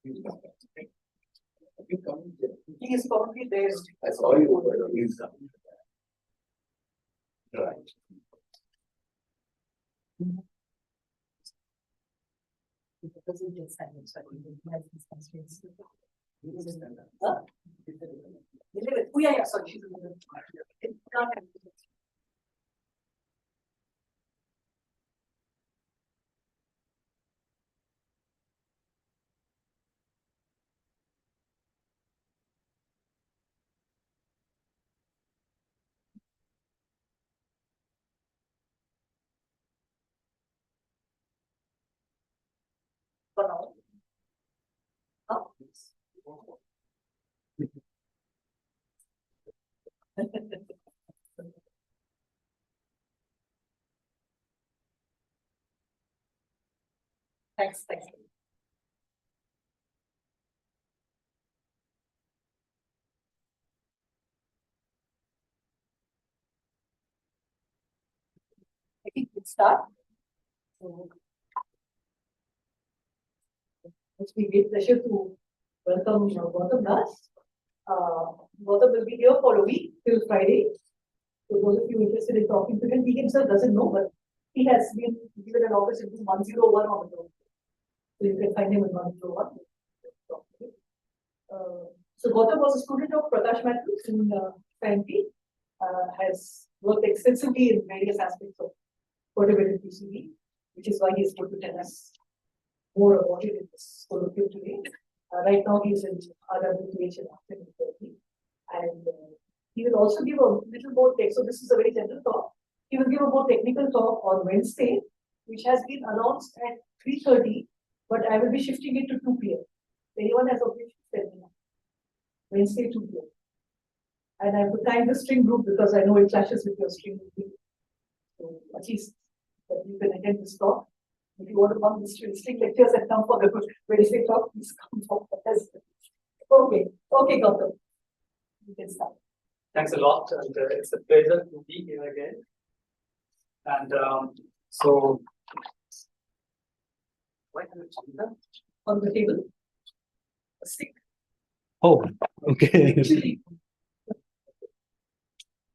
He is probably there. I saw you. He's right. Because we get silence, so I think he has these constraints. Oh yeah, sorry. She's in the for now. Oh. Thanks. I think we'll start. So, it's been a great pleasure to welcome Gautam Das. Gautam will be here for a week till Friday. So those of you interested in talking to him, he himself doesn't know, but he has been given an office in 101 on the road. So you can find him in 101. So Gautam was a student of Prakash Matthews in FMP, has worked extensively in various aspects of perturbative QCD, which is why he is going to tell us more about it in this colloquium today. Right now he is in RWTH in afternoon therapy, and he will also give a little more text. So this is a very general talk. He will give a more technical talk on Wednesday, which has been announced at 3:30, but I will be shifting it to 2 p.m. Anyone has objections? Wednesday 2 p.m. And I have to thank the string group because I know it clashes with your string group. So at least that you can attend this talk. If you want to come to the string lectures and come for the Wednesday talk, please come for us. Okay, Gautam. You can start. Thanks a lot, and it's a pleasure to be here again. And so, why have you changed that? On the table. A stick. Oh, okay.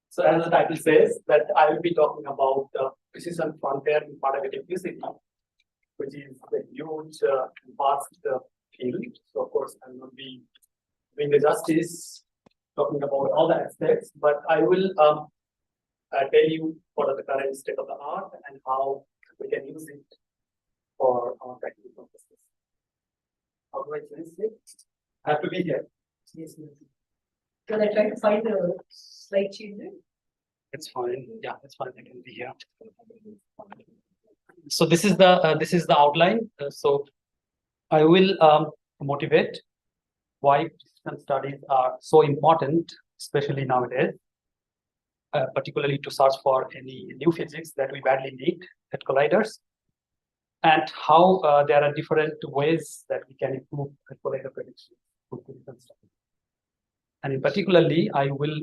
So, as the title says, that I will be talking about precision frontier in perturbative QCD, which is a huge and vast field. So, of course, I will not be doing the justice talking about all the aspects, but I will tell you what are the current state of the art and how we can use it for our practical purposes. How do I change it? I have to be here. Yes. Can I try to find a slide changer? It's fine. Yeah, it's fine. I can be here. So this is the outline. So I will motivate why precision studies are so important, especially nowadays, particularly to search for any new physics that we badly need at colliders, and how there are different ways that we can improve collider prediction for precision studies. And in particularly, I will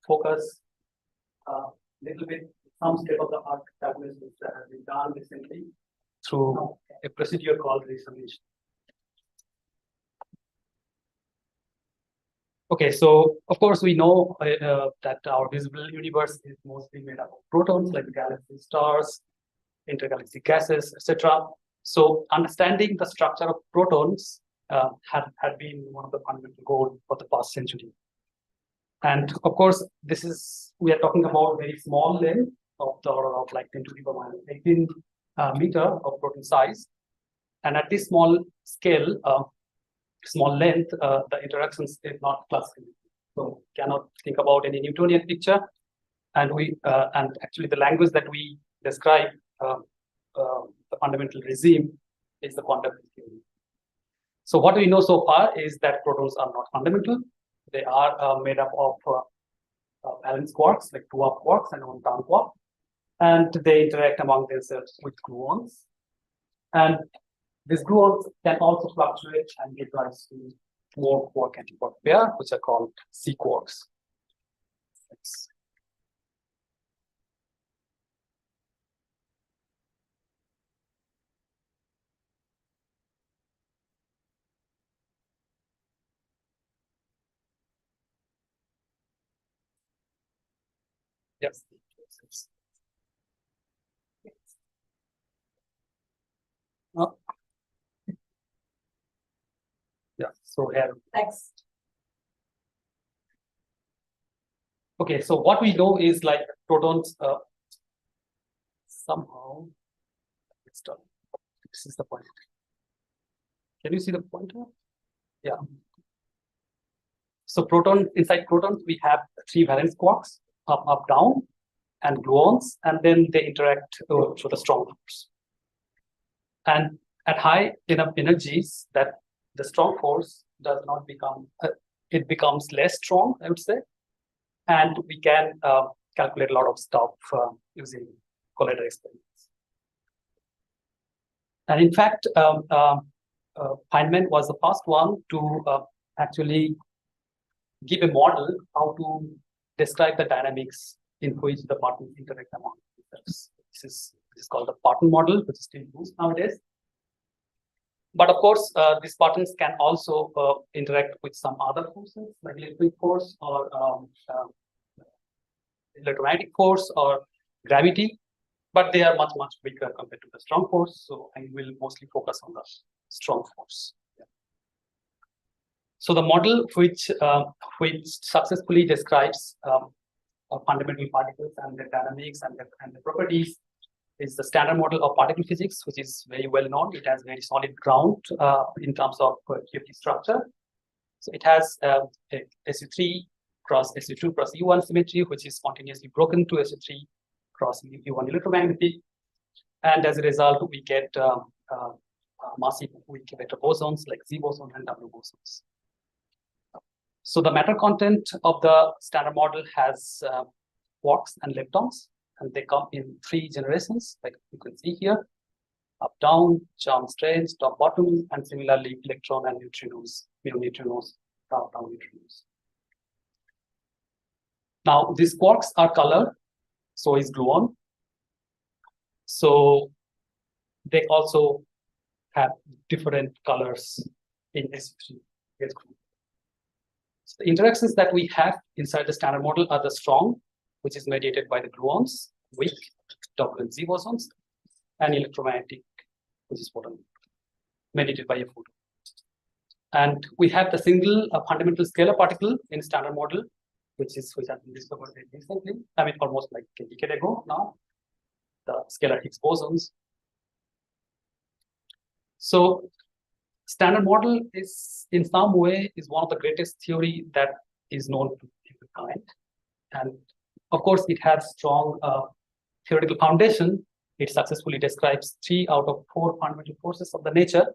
focus a little bit some state of the art calculations that have been done recently through a procedure called resolution. Okay, so of course we know that our visible universe is mostly made up of protons, like galaxy stars, intergalactic gases, etc. So understanding the structure of protons had been one of the fundamental goals for the past century. And of course, we are talking about very small length of the order of like 10 to the power minus 18 meter of proton size. And at this small scale, small length, the interactions is not classical. So cannot think about any Newtonian picture. And and actually the language that we describe the fundamental regime is the quantum theory. So what we know so far is that protons are not fundamental. They are made up of valence quarks, like 2 up quarks and 1 down quark, and they interact among themselves with gluons. And these gluons can also fluctuate and give rise to more quark-antiquark pair, which are called C quarks. Thanks. Yes. Yeah, so here. Thanks. Okay, so what we know is like protons somehow. It's done. This is the point. Can you see the pointer? Yeah. So proton inside protons we have 3 valence quarks, up, down, and gluons, and then they interact through the strong force. And at high enough energies, that the strong force does not become, it becomes less strong, I would say, and we can calculate a lot of stuff using collider experiments. And in fact, Feynman was the first one to actually give a model how to describe the dynamics in which the partons interact among themselves. This is called the parton model, which is still used nowadays. But of course, these partons can also interact with some other forces like electric force or electromagnetic force or gravity, but they are much, much bigger compared to the strong force. So I will mostly focus on the strong force. Yeah. So the model which successfully describes fundamental particles and their dynamics and the properties is the standard model of particle physics, which is very well known. It has very solid ground in terms of QFT structure. So it has a SU3 cross SU2 cross U1 symmetry, which is spontaneously broken to SU3 cross U1 electromagnetic. And as a result, we get massive weak vector bosons like Z boson and W bosons. So the matter content of the standard model has quarks and leptons, and they come in 3 generations, like you can see here: up, down, charm, strange, top, bottom, and similarly electron and neutrinos, mu neutrinos, top, down neutrinos. Now these quarks are colored, so is gluon. So they also have different colors in SU3. So the interactions that we have inside the standard model are the strong, which is mediated by the gluons, weak, W and Z bosons, and electromagnetic, which is photon, mediated by a photon. And we have the single fundamental scalar particle in standard model, which has been discovered very recently. I mean, almost like a decade ago now, the scalar Higgs bosons. So standard model is in some way is one of the greatest theory that is known to humankind. And of course, it has strong theoretical foundation. It successfully describes 3 out of 4 fundamental forces of the nature.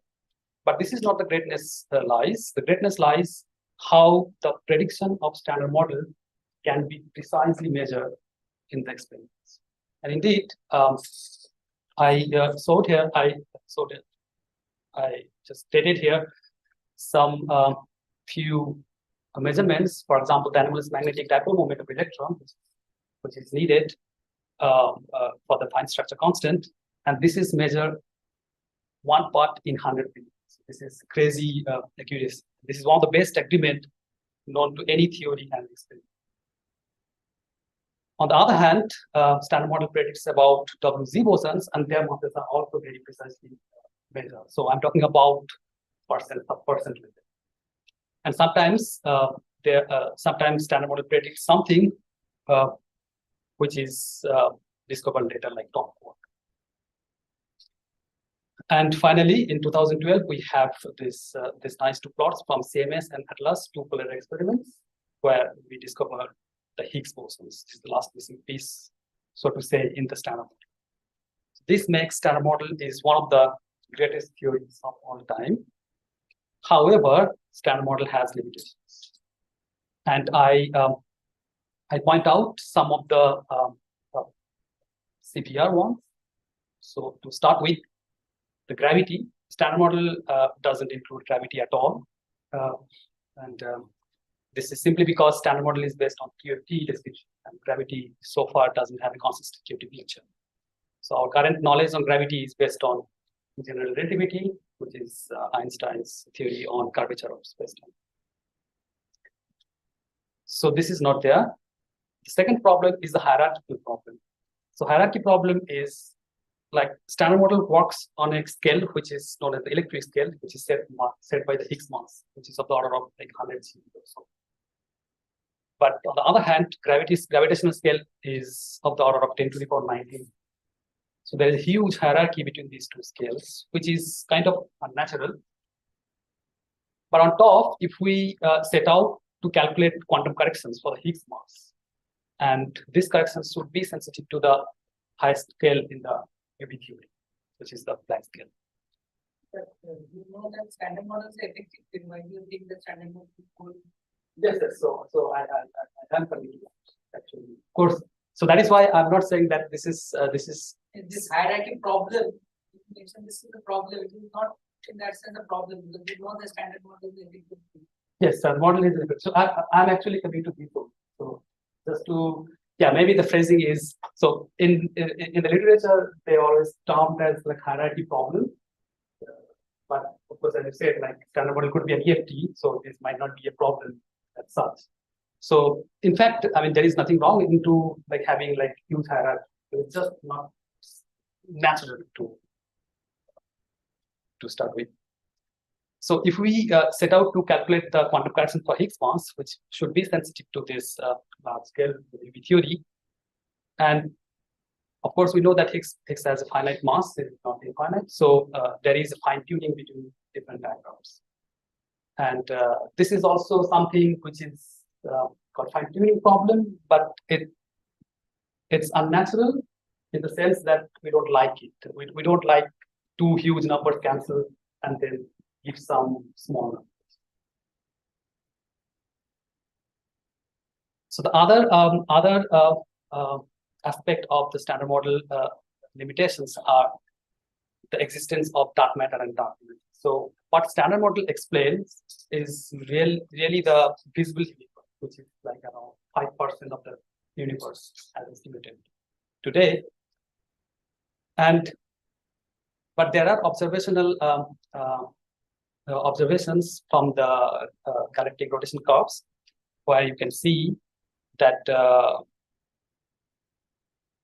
But this is not the greatness lies. The greatness lies how the prediction of standard model can be precisely measured in the experiments. And indeed, I just stated here some few measurements. For example, the anomalous magnetic dipole moment of electron, which is needed for the fine structure constant, and this is measured 1 part in 100 billion. This is crazy accuracy. This is one of the best agreement known to any theory and experiment. On the other hand, standard model predicts about WZ bosons, and their models are also very precisely measured. So I'm talking about percent of percent. And sometimes sometimes standard model predicts something which is discovered later, like top quark. And finally, in 2012, we have this nice 2 plots from CMS and Atlas, 2 collider experiments, where we discovered the Higgs bosons. This is the last missing piece, so to say, in the standard model. This makes standard model is one of the greatest theories of all time. However, standard model has limitations, and I point out some of the CPR ones. So to start with, the gravity, standard model doesn't include gravity at all. This is simply because standard model is based on QFT description, and gravity so far doesn't have a consistent QFT feature. So our current knowledge on gravity is based on general relativity, which is Einstein's theory on curvature of spacetime. So this is not there. The second problem is the hierarchical problem. So hierarchy problem is like standard model works on a scale which is known as the electric scale, which is set by the Higgs mass, which is of the order of like 100 g or so. But on the other hand, gravitational scale is of the order of 10 to the power 19. So there is a huge hierarchy between these two scales, which is kind of unnatural. But on top, if we set out to calculate quantum corrections for the Higgs mass, and these corrections should be sensitive to the highest scale in the UV theory, which is the Planck scale. But you know that standard models are effective. Then why do you think the standard model is good? Yes, yes. So I am coming to that actually. Of course. So that is why I'm not saying that this is This hierarchy problem. You mentioned this is the problem. It is not in that sense a problem because you know the standard model is effective. yes, the model is good. So I'm actually coming to people. So just to maybe the phrasing is so in the literature they always termed as like hierarchy problem. But of course, as you said, like standard model could be an EFT, so this might not be a problem as such. So in fact, I mean, there is nothing wrong into like having like huge hierarchy. It's just not natural to start with. So if we set out to calculate the quantum correction for Higgs mass, which should be sensitive to this large scale UV theory, and of course we know that Higgs has a finite mass, it is not infinite. So there is a fine tuning between different diagrams, and this is also something which is called fine tuning problem, but it's unnatural in the sense that we don't like it. We don't like two huge numbers cancel and then give some small numbers. So the other aspect of the standard model limitations are the existence of dark matter and dark energy. So what standard model explains is really the visible universe, which is like around 5% of the universe as estimated today. But there are observational observations from the galactic rotation curves, where you can see that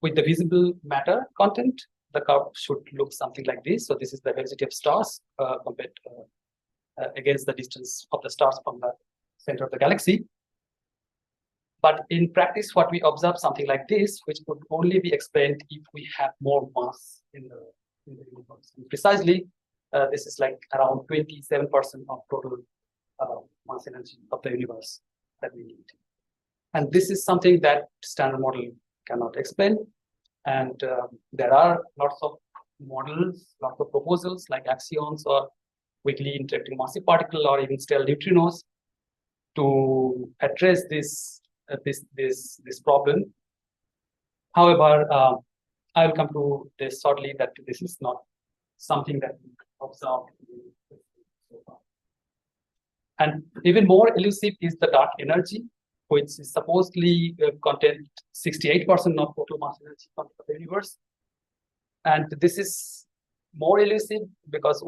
with the visible matter content, the curve should look something like this. So this is the velocity of stars compared against the distance of the stars from the center of the galaxy. But in practice, what we observe something like this, which could only be explained if we have more mass in the universe. And precisely, this is like around 27% of total mass energy of the universe that we need. And this is something that standard model cannot explain. And there are lots of models, lots of proposals like axions or weakly interacting massive particle or even stellar neutrinos to address this problem. However, I will come to this shortly that this is not something that we observed so far. And even more elusive is the dark energy, which is supposedly contain 68% of total mass energy of the universe. And this is more elusive because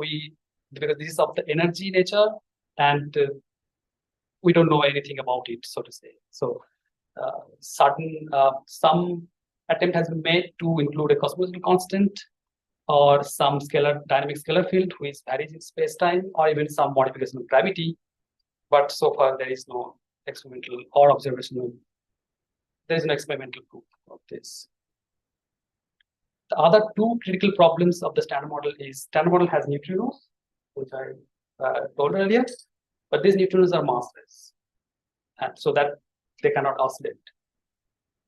this is of the energy nature, and we don't know anything about it, so to say. So some attempt has been made to include a cosmological constant or some dynamic scalar field which varies in space-time, or even some modification of gravity. But so far there is no experimental or observational. There is no experimental proof of this. The other two critical problems of the standard model is standard model has neutrinos, which I told earlier, but these neutrinos are massless, and so that they cannot oscillate.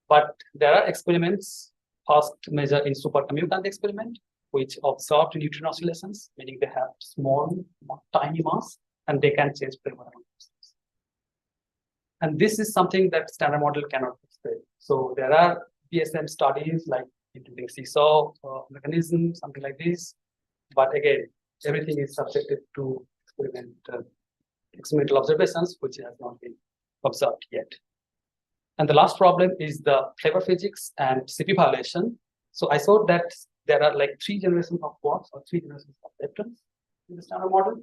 But there are experiments, first measured in supercommutative experiment, which observed neutrino oscillations, meaning they have small, tiny mass, and they can change flavor around themselves. And this is something that standard model cannot explain. So there are BSM studies like including seesaw mechanism, something like this. But again, everything is subjected to experimental observations, which has not been observed yet. And the last problem is the flavor physics and CP violation. So I saw that there are like 3 generations of quarks or 3 generations of leptons in the standard model.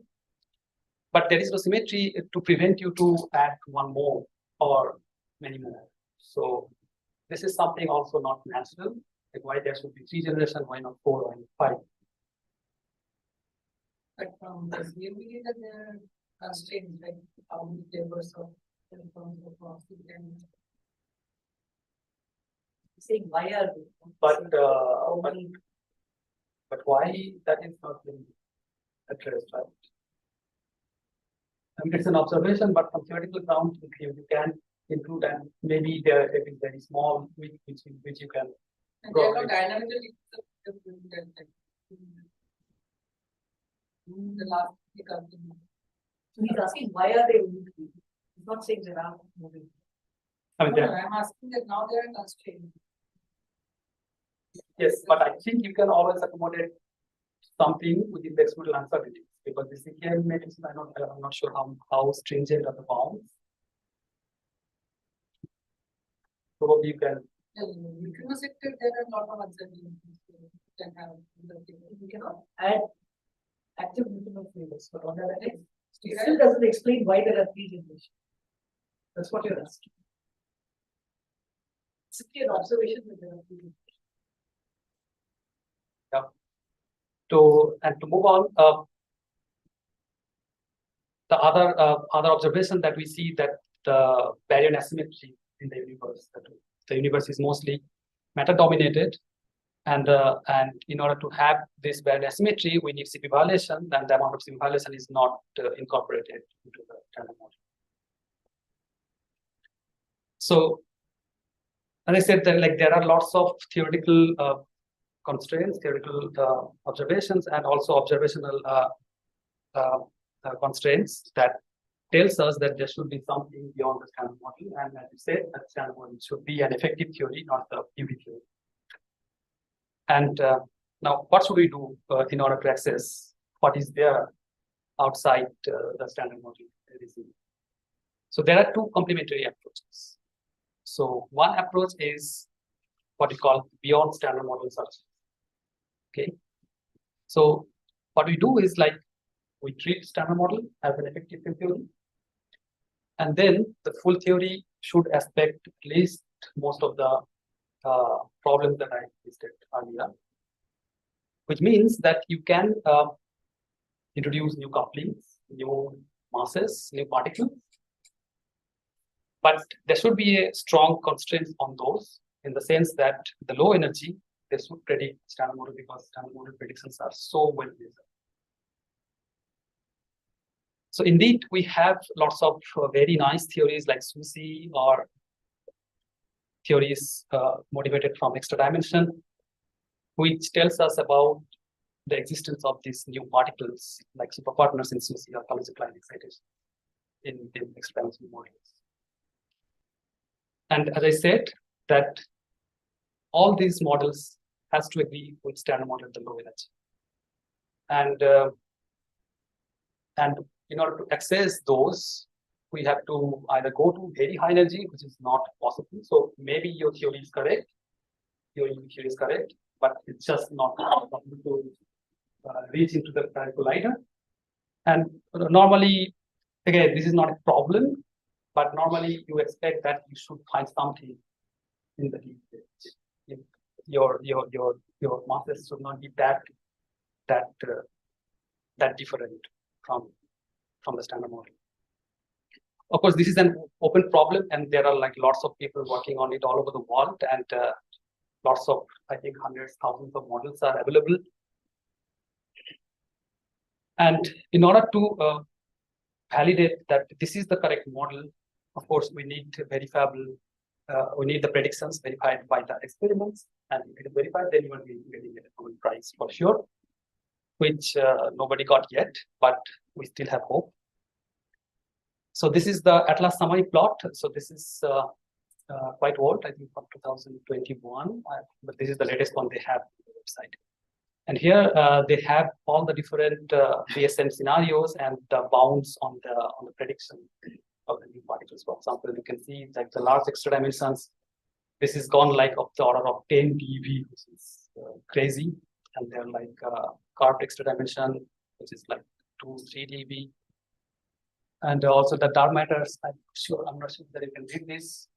But there is no symmetry to prevent you to add one more or many more. So this is something also not natural. Like why there should be 3 generations, why not 4 or 5? But from the CMB that there are constraints, like how many tables of electrons of oxygen and saying why are they? But why that is not being addressed, right? I mean, it's an observation, but from theoretical ground, you can include, and maybe their effect is very small, which you can. And they are not dynamically the last so he's asking why are they moving? He's not saying they are moving. I mean, I'm asking that now they are constrained. Yes, but I think you can always accommodate something within the experimental uncertainty, because the CKM matrix, I'm not sure how stringent are the bounds. Probably you can. Neutrino sector, there are a lot of uncertainties. You cannot add active neutrino flavors, but on the other hand, it still doesn't explain why there are 3 generations. That's what you're asking. It's simply an observation that there are 3 generations. Yeah. To move on, the other observation that we see that the baryon asymmetry in the universe, that the universe is mostly matter dominated, and in order to have this baryon asymmetry, we need CP violation, and the amount of CP violation is not incorporated into the standard model. So, as I said, that like there are lots of theoretical constraints, theoretical observations, and also observational constraints that tells us that there should be something beyond the standard model. And as you said, that standard model should be an effective theory, not the UV theory. And now, what should we do in order to access what is there outside the standard model? So there are 2 complementary approaches. So one approach is what we call beyond standard model search. Okay. So what we do is like we treat standard model as an effective theory, and then the full theory should aspect at least most of the problems that I listed earlier, which means that you can introduce new couplings, new masses, new particles, but there should be a strong constraint on those, in the sense that the low energy, they should predict standard model, because standard model predictions are so well measured. So indeed, we have lots of very nice theories like SUSI, or theories motivated from extra dimension, which tells us about the existence of these new particles like superpartners in SUSI or Kaluza-Klein excitation in extra dimensional models. And as I said, that all these models has to agree with standard model at the low energy. And in order to access those, we have to either go to very high energy, which is not possible. So maybe your theory is correct, your theory is correct, but it's just not possible to reach into the collider. And normally, again, this is not a problem, but normally you expect that you should find something in the deep state. Your masses should not be that different from the standard model. Of course, this is an open problem, and there are like lots of people working on it all over the world, and lots of, I think, hundreds, thousands of models are available. And in order to validate that this is the correct model, of course, we need verifiable. We need the predictions verified by the experiments, and if it is verified, then you will be getting a Nobel Prize for sure, which nobody got yet, but we still have hope. So this is the Atlas summary plot. So this is quite old, I think from 2021, but this is the latest one they have on the website. And here they have all the different BSM scenarios and the bounds on the prediction of the new particles. For example, you can see like the large extra dimensions. This is gone like of the order of 10 dB, which is crazy. And they're like carved extra dimension, which is like 2-3 dB. And also the dark matters. I'm not sure that you can read this.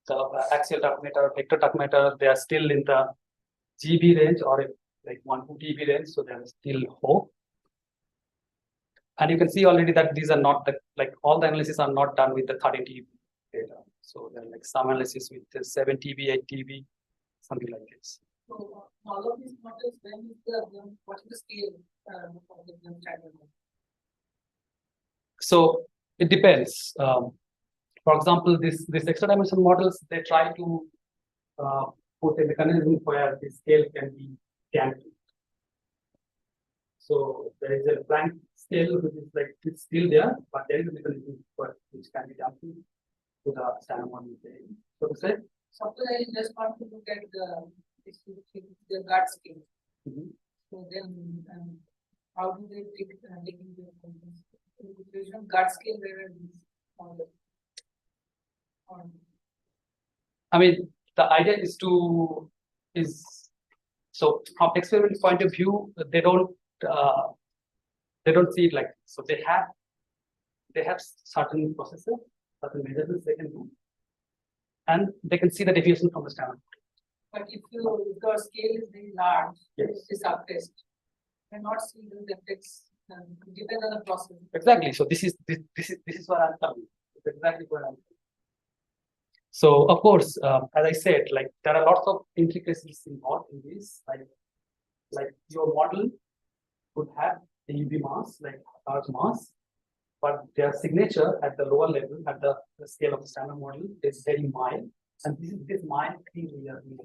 the axial tachymeter, vector tachymeter, they are still in the GB range or like 1 to dB range, so there is still hope. And you can see already that these are not the, like all the analysis are not done with the 30 dB data. So there are like some analysis with the 7 dB, 8 dB, something like this. So all of these models, when is what is the scale of the standard? So it depends. For example, this extra dimension models, they try to put a mechanism where the scale can be damped. So there is a blank scale which is like it's still there, but there is a mechanism which can be damped to the standard model. So to say, Suppose I just want to look at the gut scale. So then how do they take into the gut scale where I mean, the idea is so from experimental point of view, they don't see it like this. So they have certain processes, certain measurements they can do, and they can see the deviation from the standard. But if your scale is very large, yes, it is subtest, you cannot see the effects. Depend on the process. Exactly. So this is what I'm talking. It's exactly what I'm talking. So of course, as I said, like there are lots of intricacies involved in this. Like your model would have a UV mass, like large mass, but their signature at the lower level, at the scale of the standard model, is very mild, and this mild thing we are doing.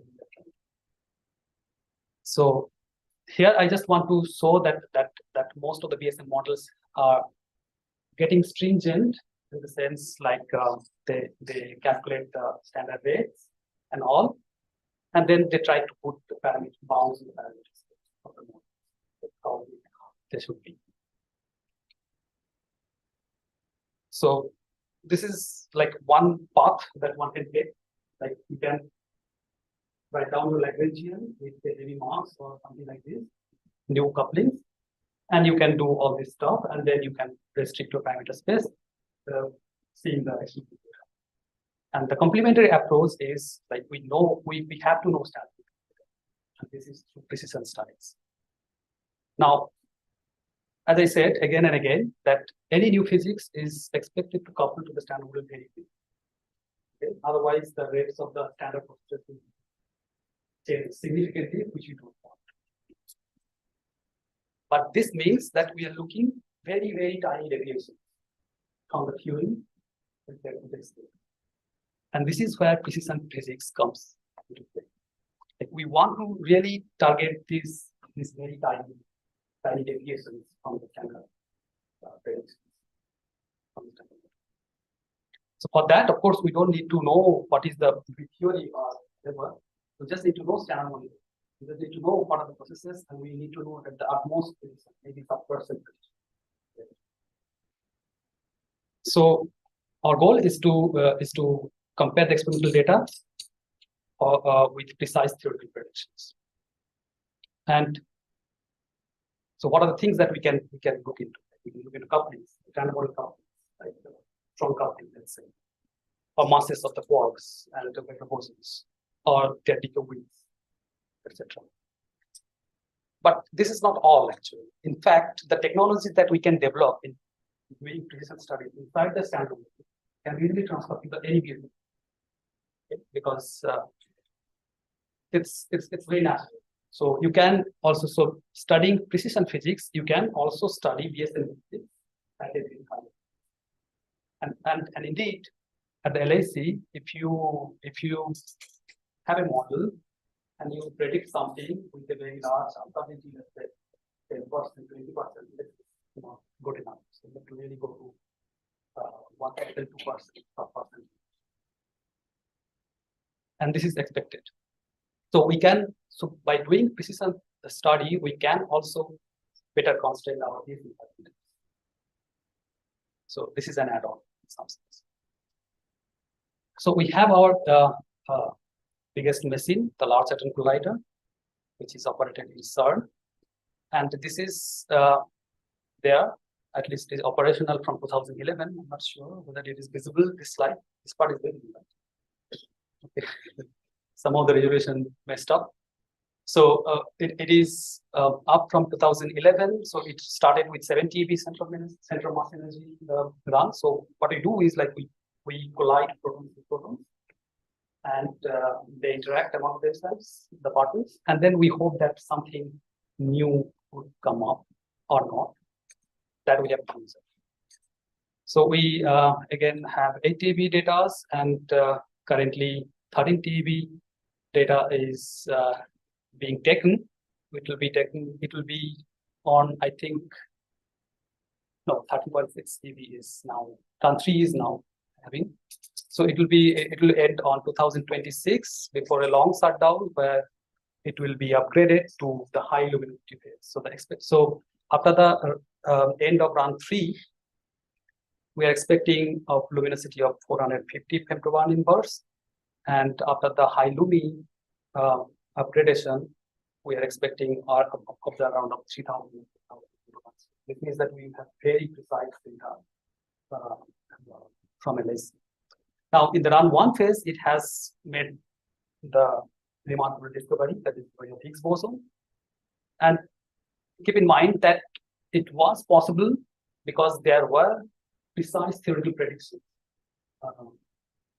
So here I just want to show that most of the BSM models are getting stringent in the sense like they calculate the standard rates and all, and then they try to put the parameter bounds in the parameters of the model, how they should be. So this is like one path that one can take. Like you can write down your Lagrangian with the heavy mass or something like this, new couplings, and you can do all this stuff, and then you can restrict your parameter space, seeing the data. And the complementary approach is like we have to know standard, and this is through precision studies. Now, as I said again and again, that any new physics is expected to couple to the standard model very quickly. Okay? Otherwise, the rates of the standard process will change significantly, which we don't want. But this means that we are looking very, very tiny deviations from the theory compared to the scale. And this is where precision physics comes into play. Like we want to really target these very tiny deviations from the standard predictions. So for that, of course, we don't need to know what is the theory or whatever. We just need to know standard model. We just need to know what are the processes, and we need to know that the utmost is maybe some percentage. So our goal is to compare the experimental data with precise theoretical predictions. And so what are the things that we can look into? We can look into couplings, standard model couplings, like strong coupling, let's say, or masses of the quarks and the vector bosons, or their decay widths, etc. But this is not all actually. In fact, the technology that we can develop in doing precision studies inside the standard model can easily transfer to any given, okay? Because it's very natural. So you can also, so studying precision physics, you can also study BSM physics at a very high level. And indeed, at the LAC, if you have a model and you predict something with a very large uncertainty, let's say 10%, 20%, good enough. So you have to really go to 1%, 2%. And this is expected. So we can, so by doing precision study, we can also better constrain our BSM. So this is an add-on in some sense. So we have our biggest machine, the Large Hadron Collider, which is operated in CERN. And this is there, at least is operational from 2011. I'm not sure whether it is visible, this slide. This part is visible. Okay. Some of the resolution messed up. So it is up from 2011. So it started with 7 TeV central mass energy run. So what we do is like we collide protons with protons, and they interact among themselves, the particles, and then we hope that something new would come up or not. That we have to answer. So we again have 8 TeV data, and currently 13 TeV data is being taken. It will be taken. It will be on, I think, no, 13.6 TeV is now. Turn 3 is now having. So it will end on 2026 before a long shutdown where it will be upgraded to the high luminosity phase. So after the end of run 3, we are expecting a luminosity of 450 femtobarn inverse, and after the high lumi upgradation, we are expecting of the around of 3,000. This means that we have very precise data from LSC. Now, in the run 1 phase, it has made the remarkable discovery, that is the Higgs boson. And keep in mind that it was possible because there were precise theoretical predictions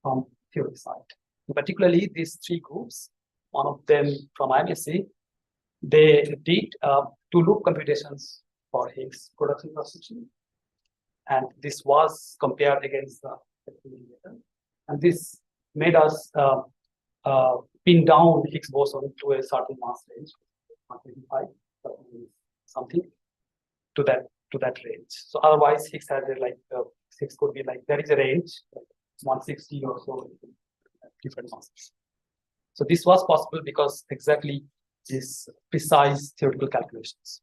from theory side. Particularly these 3 groups, one of them from IMSC, they did 2-loop computations for Higgs production cross-section. And this was compared against the and this made us pin down Higgs boson to a certain mass range, 125 something to that range. So otherwise, Higgs has a Higgs could be like, there is a range, 160 or so different masses. So this was possible because exactly these precise theoretical calculations.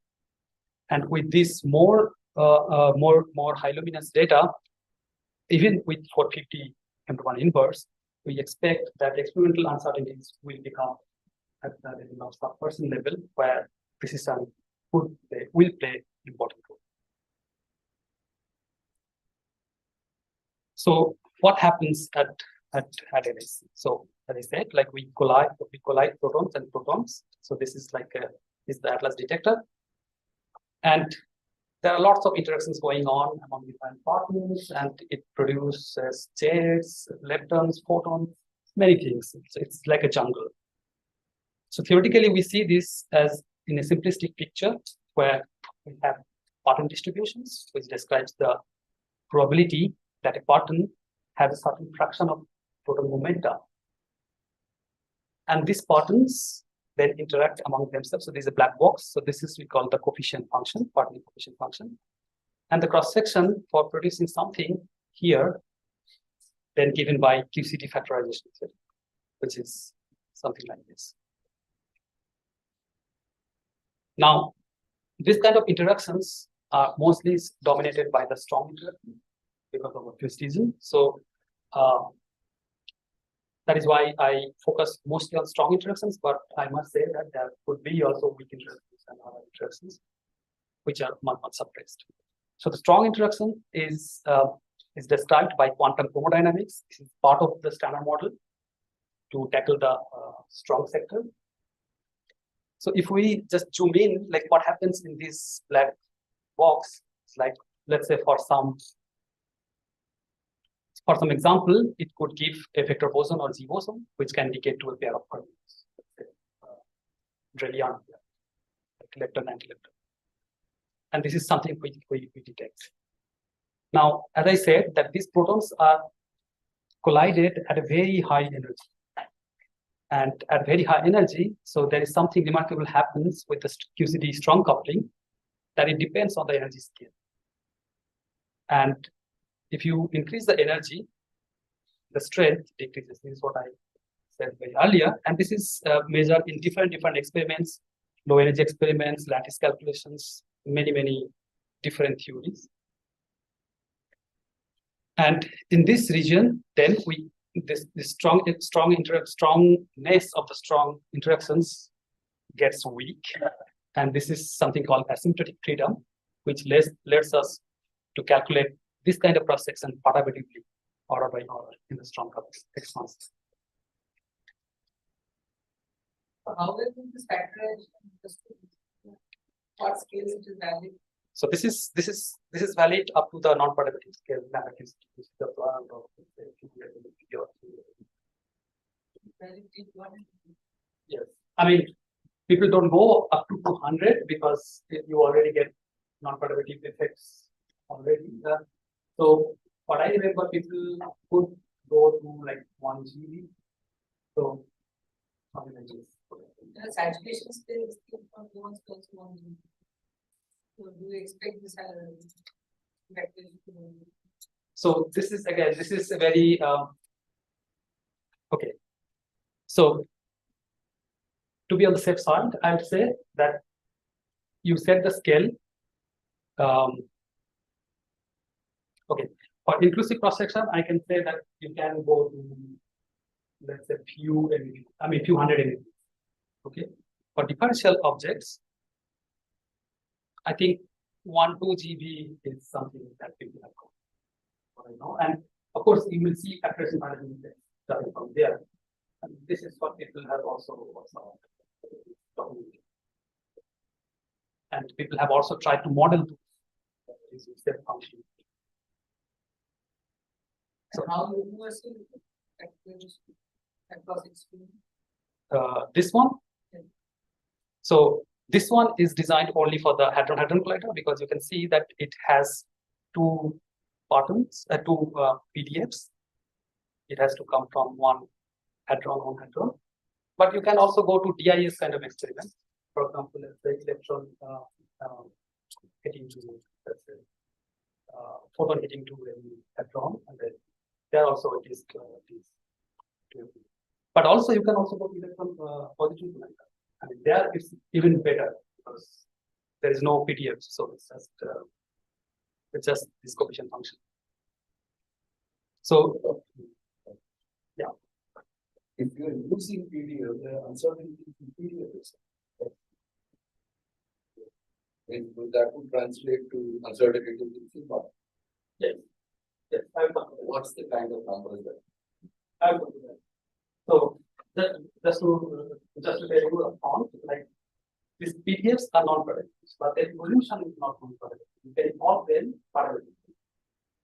And with this more high luminous data, even with 450 femtobarn inverse, we expect that experimental uncertainties will become at the level of sub-person level, where precision will play important role. So what happens at LSC? So as I said, like we collide protons and protons. So this is like is the Atlas detector, and there are lots of interactions going on among different partners, and it produces jets, leptons, photons, many things. So it's like a jungle. So theoretically, we see this as in a simplistic picture where we have pattern distributions, which describes the probability that a pattern has a certain fraction of total momentum. And these patterns then interact among themselves. So there's a black box. So this is we call the coefficient function, partner coefficient function. And the cross section for producing something here, then given by QCD factorization, which is something like this. Now, this kind of interactions are mostly dominated by the strong interaction because of obvious reason. So that is why I focus mostly on strong interactions, but I must say that there could be also weak interactions and other interactions, which are much suppressed. So the strong interaction is described by quantum chromodynamics. This is part of the standard model to tackle the strong sector. So if we just zoom in, like what happens in this black box, like let's say for some example, it could give a vector boson or Z boson, which can decay to a pair of fermions, Drellian, like lepton and antilepton. And this is something we detect. Now, as I said, that these protons are collided at a very high energy. And at very high energy, so there is something remarkable happens with the QCD strong coupling, that it depends on the energy scale. And if you increase the energy, the strength decreases. This is what I said very earlier. And this is measured in different experiments, low energy experiments, lattice calculations, many different theories. And in this region, then this strongness of the strong interactions gets weak. And this is something called asymptotic freedom, which lets us to calculate this kind of cross-section perturbatively, order by order, in the strong expanse. How will this factorization understood? What scales it is valid? So this is valid up to the non-perturbative scale. That is the plan of yes. I mean, people don't go up to 200 because you already get non-perturbative effects already. So what I remember, people could go to like 1 GB. So something like this. The saturation scale is from 1 to 1 GB. So do you expect this factorization to be? So this is again, this is a very okay. So to be on the safe side, I would say that you set the scale. Okay, for inclusive cross section, I can say that you can go to, let's say, few MB, I mean few hundred MB. Okay, for differential objects, I think 1-2 GB is something that people have got. You know, and of course, you will see factorization management starting from there. And this is what people have also documented. And people have also tried to model using step function. So how universal across extreme? This one. Yeah. So this one is designed only for the hadron-hadron collider because you can see that it has two buttons, two PDFs. It has to come from one hadron. But you can also go to DIS kind of experiment. For example, let's say electron hitting to, let's say, photon hitting to a hadron, and then there also it is. But also you can also go to electron positive collider. I mean, there it's even better because there is no PDF, so it's just this coefficient function. So yeah. If you are using PDF, the uncertainty in PDF is. That would translate to uncertainty in sigma. Yes. Yes. What's the kind of numbers that? I will do that. So just to tell you a font, like these PDFs are non-perturbative, but the evolution is not non-perturbative. You can involve them perturbative.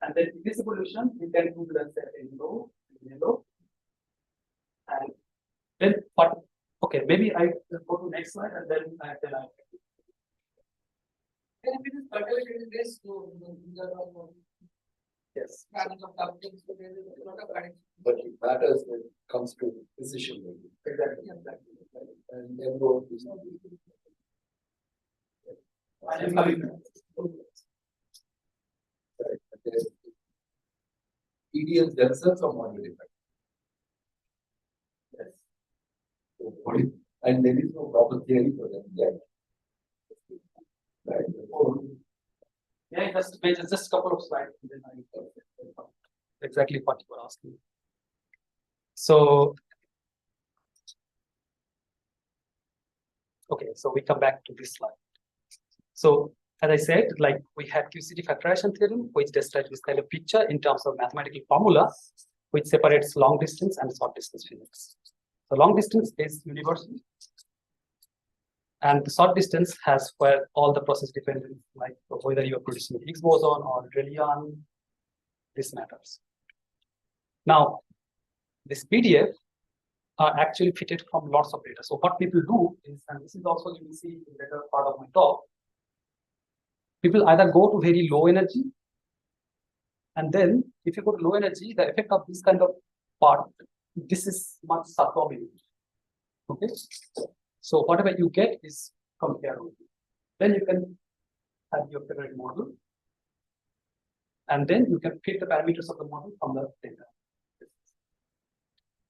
And then in this evolution, you can do, let's say, yellow, and then but okay, maybe I just go to next slide and then I Then if it is perturbated in this, so yes. of couplings, so there is a lot of connection. But it matters when it comes to decision making. Exactly. And everyone is not. I am coming. PDFs themselves are modulated. Yes. And there is no proper theory for them yet. Right. Yeah, just a couple of slides. And then exactly what you were asking. So, okay, so we come back to this slide. So, as I said, like we had QCD factorization theorem, which describes this kind of picture in terms of mathematical formula, which separates long distance and short distance physics. So, long distance is universal, and the short distance has where all the process dependent, like whether you are producing Higgs boson or Drellian, this matters. Now, this PDF are actually fitted from lots of data. So what people do is, and this is also you will see in the later part of my talk, people either go to very low energy, and then if you go to low energy, the effect of this kind of part, this is much subdominant. Okay, so whatever you get is from here only. Then you can have your favorite model, and then you can fit the parameters of the model from the data.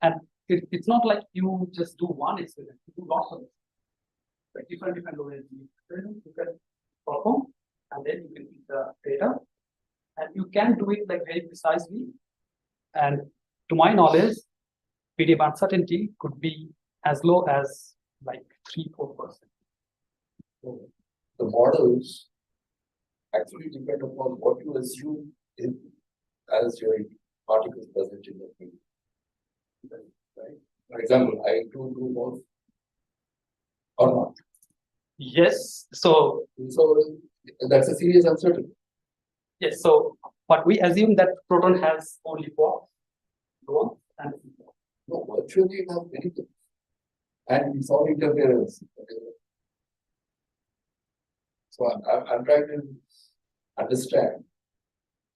And it's not like you just do one experiment, you do lots of it. Like different low energy experiments you can perform, and then you can fit the data, and you can do it like very precisely. And to my knowledge, PDF uncertainty could be as low as like 3-4%. So the models actually depend upon what you assume is as your particles present in the field. Right? For example, I do both or not? Yes. So So that's a serious uncertainty. yes. So but we assume that proton has only four, gluons and four. No, virtually it has many things. And it's all interference. So I'm trying to understand,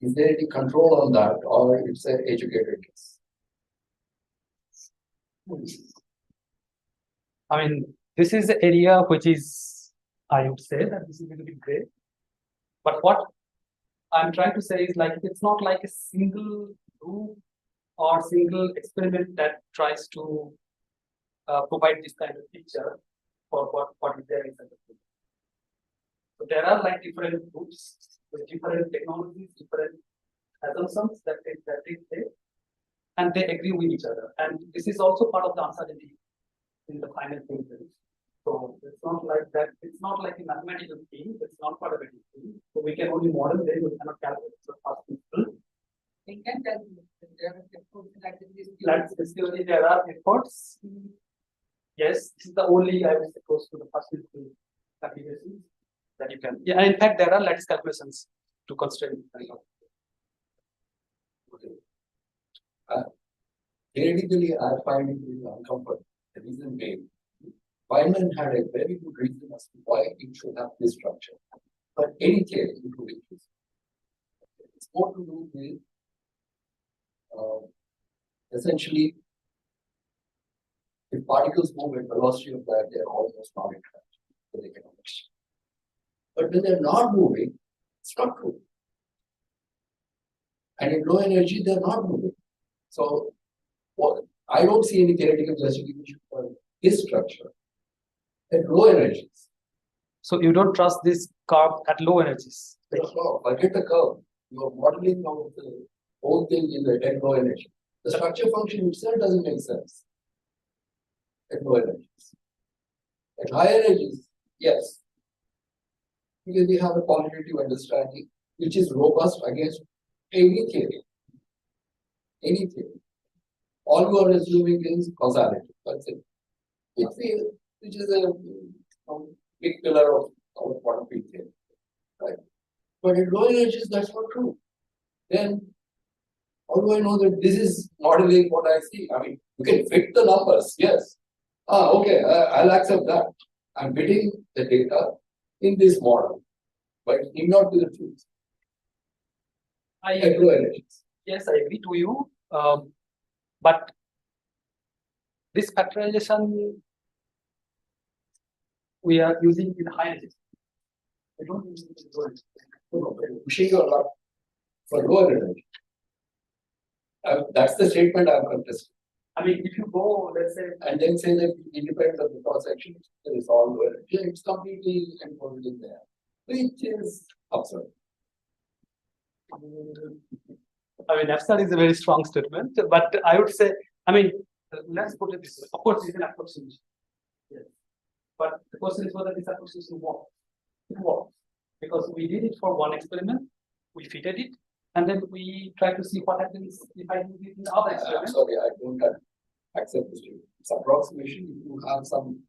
is there any control on that or it's an educated guess? I mean, this is the area which is, I would say that this is a little bit gray. But what I'm trying to say is like, it's not like a single group or single experiment that tries to provide this kind of picture for what is there inside the group. So there are like different groups with different technologies, different assumptions that take place, and they agree with each other. And this is also part of the uncertainty in the final thing. So it's not like that. It's not like a mathematical thing. It's not part of a thing. So we can only model them. We cannot calculate the past people. We can tell there are efforts like this. That's theory. There are efforts. Yes, this is the only I was supposed to the first applications that you can. Yeah, in fact, there are lattice calculations to constrain. Okay. Theoretically, I find it really uncomfortable. The reason being, Feynman had a very good reason as to why it should have this structure. But any theory, including this, it's more to do with essentially, if particles move at velocity of that, they're almost not interacting, so they cannot exchange. But when they're not moving, it's not true. And in low energy, they're not moving. So, I don't see any theoretical justification for this structure at low energies. So you don't trust this curve at low energies. No, forget the curve. You're modeling out the whole thing in the at low energy. The structure function itself doesn't make sense at low energies. At high energies, yes. Because we have a qualitative understanding which is robust against any theory. Any theory. All you are assuming is causality. That's it. Which is a big pillar of our quantum field theory. Right? But at low energies, that's not true. Then how do I know that this is modeling what I see? I mean, you can fit the numbers, yes. Okay, I'll accept that. I'm fitting the data in this model, but it need not be the truth. At low energies. Yes, I agree to you. But this factorization we are using in high energies. We don't use it in low energies. Pushing your luck for lower energy. That's the statement I'm contesting. I mean, if you go, let's say, and then say that independent of the cross section, there is all lower energy, it's completely encoded in there, which is absurd. I mean, absurd is a very strong statement, but I would say, I mean, let's put it this way. Of course, it's an approximation. Yes. But the question is whether this approximation works. It works. Because we did it for one experiment, we fitted it, and then we try to see what happens if I do it in other experiments. Sorry, I don't accept this. It's approximation. If you have some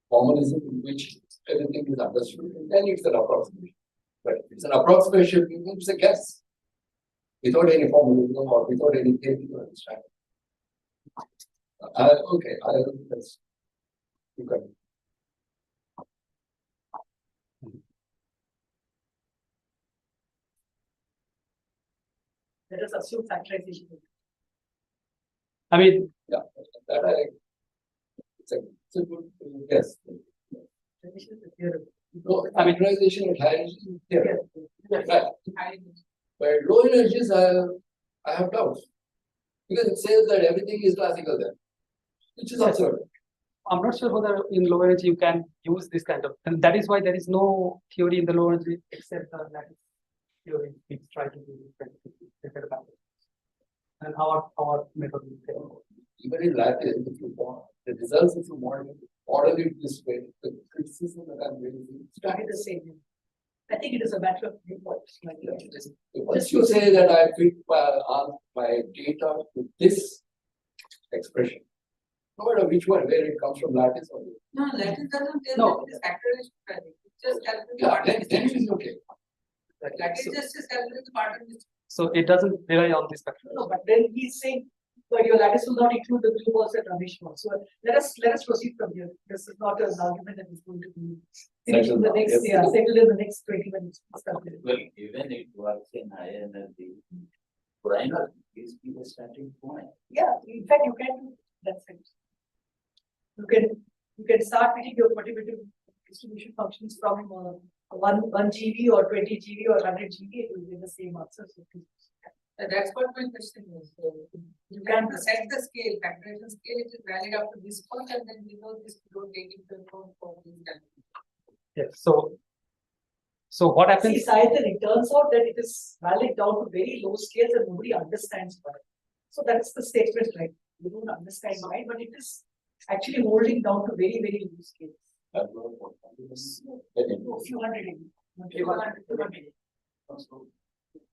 formalism in which everything is understood, then it's an approximation. But if it's an approximation, it's a guess. Without any formalism or without any theory to understand. Okay, I think that's you can. Let us assume factorization. I mean, Yeah, that it's a good guess. No, I mean, factorization at high energies is here. Yes. Right. But at low energies, I have doubts. Because it says that everything is classical there, which is absurd. I'm not sure whether in low energy you can use this kind of, and that is why there is no theory in the low energy except the lattice theory which try to do different patterns. And our method is there. Even in lattice, if you want the results, if you model it this way, the criticism that I'm raising is Started the same. I think it is a matter of viewpoints. once you say that I fit my data to this expression, No matter which one, where it comes from lattice or. No, lattice doesn't tell No. that it is factorized value. It just calculates the Yeah, pattern then it distribution. is okay. Lattice just is calculating the pattern distribution. So it doesn't rely on this factor. No, but then he's saying, but your lattice will not include the blue balls and rubbish balls. So let us proceed from here. This is not an argument that is going to be finished in the next, Yes. settled in the next 20 minutes. Well, even it works in high energy, primer is the starting point. Yeah, in fact, you can do that. You can start picking your perturbative distribution functions from 1 GV or 20 GV or 100 GV. It will be the same answer. So That's what my question is. You can set the scale, factorization scale, it is valid up to this point, and then below this, you don't take into account for these calculations. Yes. So what see, happens? Saithan, it turns out that it is valid down to very low scales and nobody understands why. So that's the statement, right? You don't understand why, but it is actually holding down to very, very low scales. A few hundred.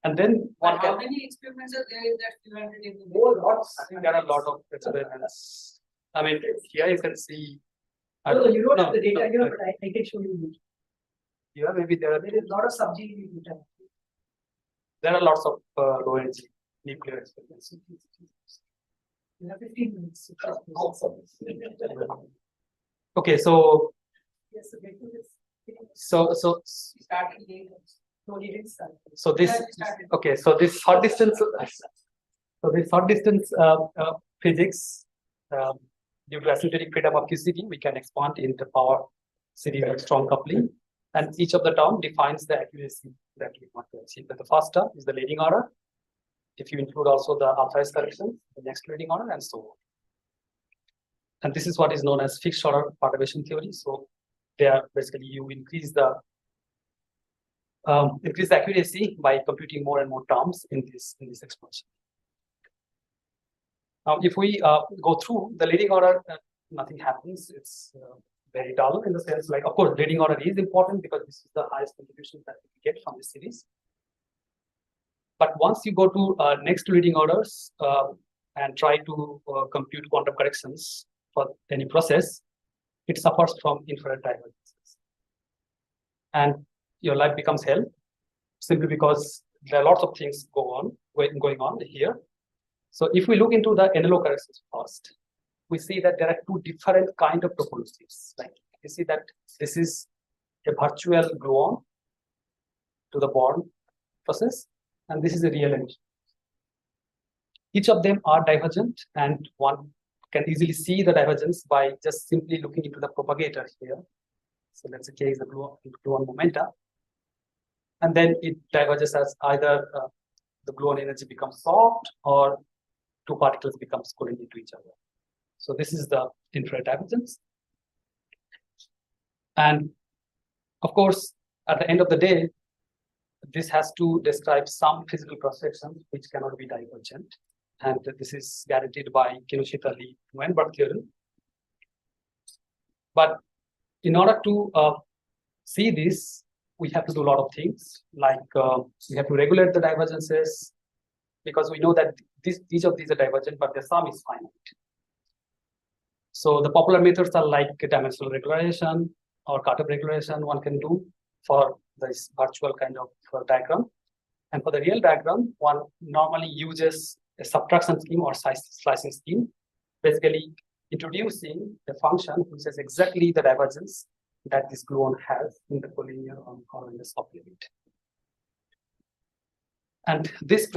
And then one But how can. many experiments are there in that 200 in the Oh, lots. I think there are a lot of experiments. I mean, here you can see. No, you don't have the data no, here, but I can show you. Here maybe there are There is a lot of sub-GeV data. lots of low energy nuclear experiments. You have 15 minutes. Okay, so Yes, so get to this. starting data. No, he didn't start. so this okay, so this short distance physics due to asymptotic freedom of QCD, we can expand in the power series of strong coupling, and each of the term defines the accuracy that we want to achieve. But the first term is the leading order. If you include also the authorized correction, the next leading order, and so on. And this is what is known as fixed order perturbation theory. So there basically you increase the accuracy by computing more and more terms in this expression. Now, if we go through the leading order, nothing happens. It's very dull in the sense, like, of course, leading order is important because this is the highest contribution that we get from the series. But once you go to next leading orders and try to compute quantum corrections for any process, it suffers from infrared divergences. And your life becomes hell simply because there are lots of things going on here. So if we look into the NLO corrections first, we see that there are two different kind of topologies. Like you see that this is a virtual gluon to the Born process, and this is a real emission. Each of them are divergent, and one can easily see the divergence by just simply looking into the propagator here. So let's say K is the gluon momenta. And then it diverges as either the gluon energy becomes soft or two particles becomes cooling into each other. So this is the infrared divergence. And of course, at the end of the day, this has to describe some physical cross-sections which cannot be divergent. And this is guaranteed by Kinoshita-Lee-Weinberg theorem. But in order to see this, we have to do a lot of things, like we have to regulate the divergences, because we know that each of these are divergent, but the sum is finite. So the popular methods are like dimensional regularization or Carter regularization one can do for this virtual kind of diagram. And for the real diagram, one normally uses a subtraction scheme or slicing scheme, basically introducing a function which is exactly the divergence that this gluon has in the collinear or in the sublimit. And this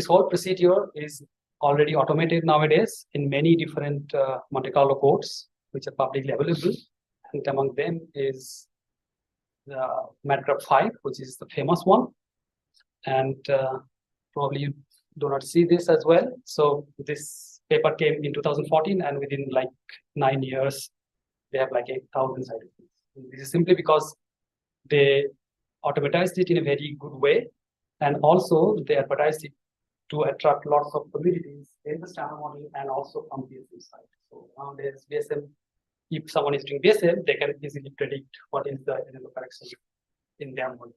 whole procedure is already automated nowadays in many different Monte Carlo codes, which are publicly available. And among them is the MATLAB 5, which is the famous one. And probably you do not see this as well. So this paper came in 2014, and within like 9 years, they have like 8,000 citations. This is simply because they automatized it in a very good way, and also they advertised it to attract lots of communities in the standard model and also from BSM side. So nowadays, BSM, if someone is doing BSM, they can easily predict what is the NLO correction in their model.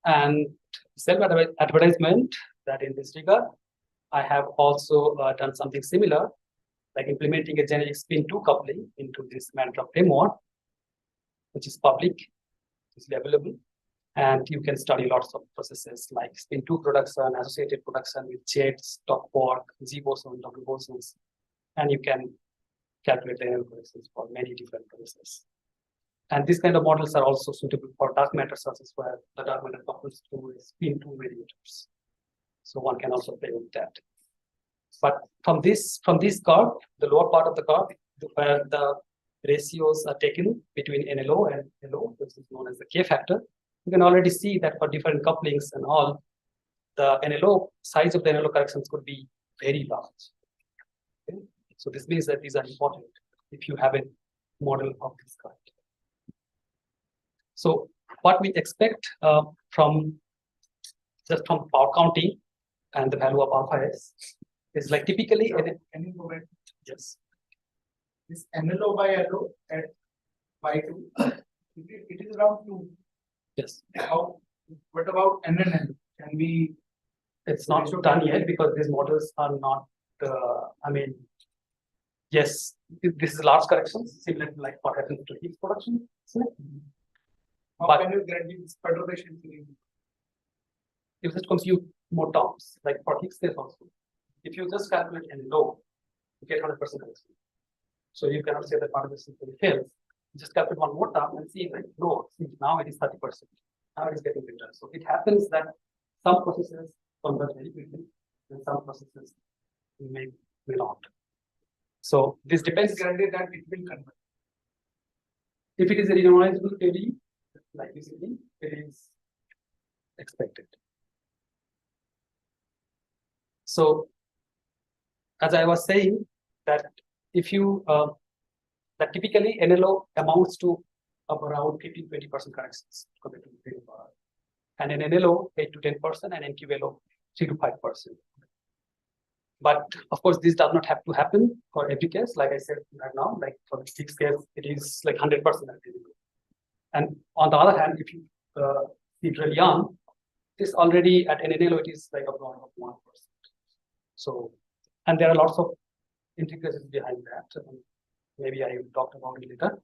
And self-advertisement that in this regard, I have also done something similar, like implementing a generic spin 2 coupling into this MATLAB framework, which is public, easily available. And you can study lots of processes like spin 2 production, associated production with jets, top quark, Z boson, W bosons, and you can calculate the NL corrections for many different processes. And these kind of models are also suitable for dark matter sources where the dark matter couples to spin 2 variators. So one can also play with that. But from this curve, the lower part of the curve, where the ratios are taken between NLO and LO, which is known as the K factor, you can already see that for different couplings and all, the NLO size of the NLO corrections could be very large. Okay? So this means that these are important if you have a model of this kind. So what we expect from power counting and the value of alpha is like typically Can you go back? yes. This NLO by LO at by 2, it is around 2. Yes. How, what about NNL? Can we? It's not done yet because these models are not, I mean, yes, this is large corrections, similar to like what happens to heat production. How But- can you guarantee this perturbation theory? You just compute more terms, like for Higgs case also. If you just calculate NLO, you get 100% correction. So you cannot say that perturbation theory fails. Just calculate one more term and see, like, no, see, now it is 30%. Now it is getting better. So it happens that some processes converge very quickly, and some processes may not. So this depends. Guarantee that it will convert. If it is a renormalizable theory, like QCD, it is expected. So, as I was saying, that if you that typically NLO amounts to around 15-20% corrections compared to the bar, and in NLO 8 to 10%, and in QLO 3 to 5%. But of course, this does not have to happen for every case. Like I said right now, like for the Higgs case, it is like 100%. And on the other hand, if you see it really young, this already at NNLO it is like a block of 1%. So, and there are lots of intricacies behind that. Maybe I will talk about it later.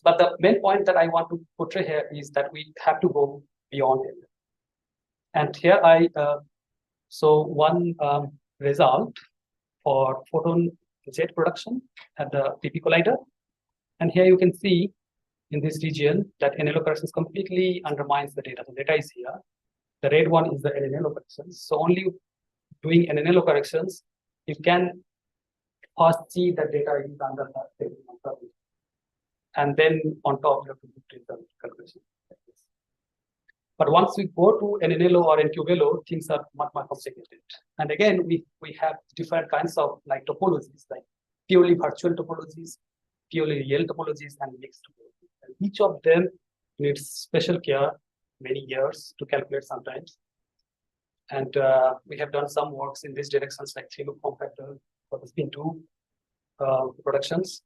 But the main point that I want to portray here is that we have to go beyond it. And here I so one result for photon jet production at the PP collider. And here you can see in this region that NLO corrections completely undermines the data. The data is here. The red one is the NNLO corrections. So only doing NNLO corrections, you can first see that data is under the and then on top you have to do the calculation. But once we go to NNLO or NQLO, things are much more complicated. And again, we have different kinds of like topologies, like purely virtual topologies, purely real topologies, and mixed topologies. And each of them needs special care, many years to calculate sometimes. And we have done some works in these directions, like 3-loop form factor for the spin 2 productions.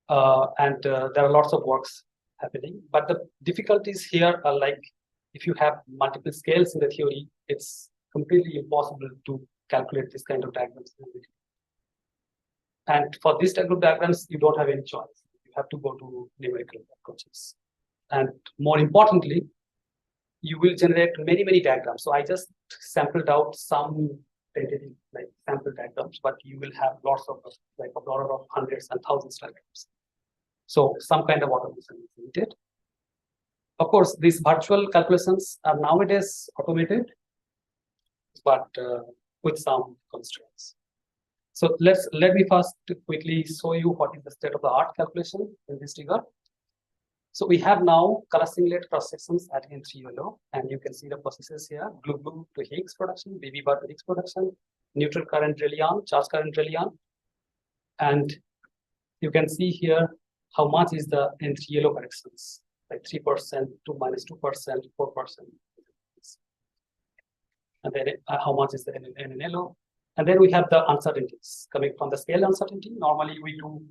And there are lots of works happening, but the difficulties here are like if you have multiple scales in the theory, it's completely impossible to calculate this kind of diagrams. And for these type of diagrams, you don't have any choice. You have to go to numerical approaches. And more importantly, you will generate many diagrams. So I just sampled out some tentative like sample diagrams, but you will have lots of like a lot of hundreds and thousands of diagrams. So some kind of automation is needed. Of course, these virtual calculations are nowadays automated, but with some constraints. So let me first quickly show you what is the state of the art calculation in this figure. So we have now color singlet cross sections at N3LO, and you can see the processes here: blue to Higgs production, BB bar to Higgs production, neutral current Reliant, charge current Reliant, and you can see here how much is the N3LO corrections, like 3% to minus 2%, 4%, and then how much is the NNLO, and then we have the uncertainties coming from the scale uncertainty. Normally we do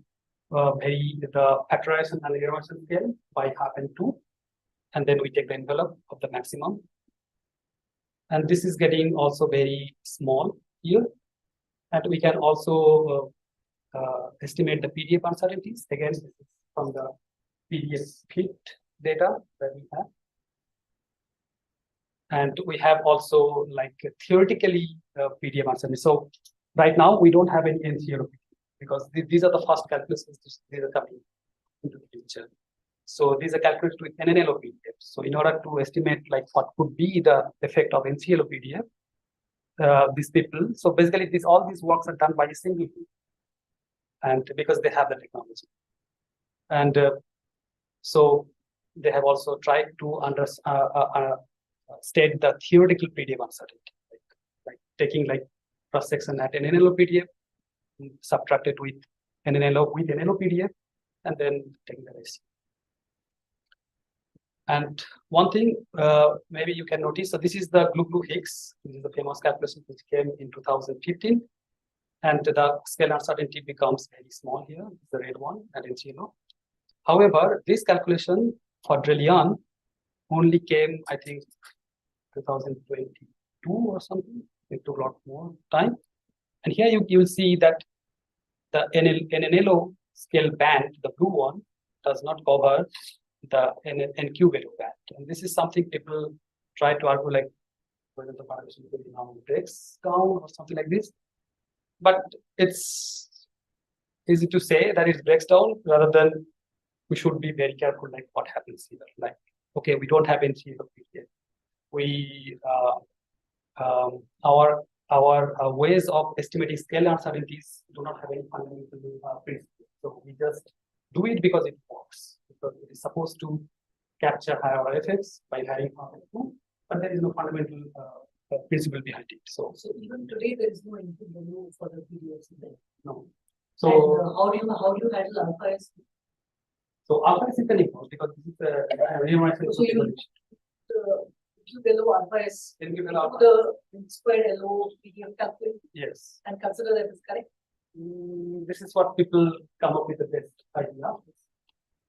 vary the factorization and renormalization scale by 1/2 and 2, and then we take the envelope of the maximum. And this is getting also very small here. And we can also estimate the PDF uncertainties. Again, this is from the PDF fit data that we have. And we have also like theoretically PDF uncertainty. So right now we don't have any NCLO because these are the first calculations these are coming into the picture. So these are calculated with NNLO PDF. So in order to estimate like what could be the effect of NCLO PDF, these people. So basically, all these works are done by a single group, and because they have the technology, and so they have also tried to state the theoretical PDF uncertainty, like taking like cross section at NNLO PDF, subtracted with NNLO PDF, and then taking the ratio. And one thing maybe you can notice, so this is the Gluglu-Higgs. This is the famous calculation which came in 2015. And the scale uncertainty becomes very small here, the red one, and NCLO. However, this calculation for Drelian only came, I think, 2022 or something. It took a lot more time. And here you will see that the NNLO scale band, the blue one, does not cover the NQ value band. And this is something people try to argue, like whether the partition now breaks down or something like this. But it's easy to say that it breaks down rather than we should be very careful, like what happens here. Like, okay, we don't have NCLO yet. We our ways of estimating scale uncertainties do not have any fundamental principle. So we just do it because it works. Because it is supposed to capture higher order effects by having two, but there is no fundamental principle behind it. So even today there is no input value for the PDFs. no. So So how do you handle alpha S? So alpha is an input because this is a renormalization. So you below alpha S, Then give the squared LO PDF calculate yes. and consider that is correct. This is what people come up with the best idea.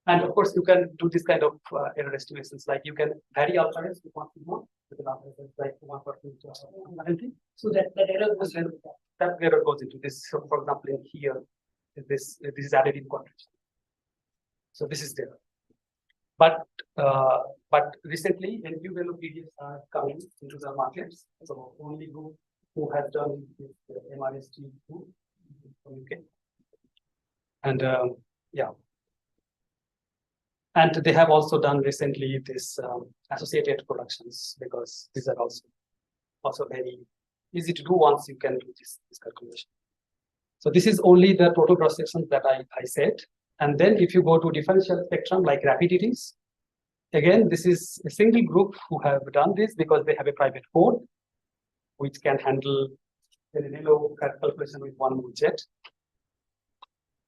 And of course, you can do this kind of error estimations, like you can vary alpha S with 1 sigma, with an alpha S like 1%. So that error goes into that error goes into this. So for example, in here, this is added in quantity. So this is there. But recently, NQ value PDFs are coming into the markets. So only group who has done this MRST group from UK. And yeah. And they have also done recently this associated productions, because these are also very easy to do once you can do this calculation. So this is only the total cross sections that I said. And then if you go to differential spectrum like rapidities, again, this is a single group who have done this because they have a private code which can handle the NNLO calculation with one jet.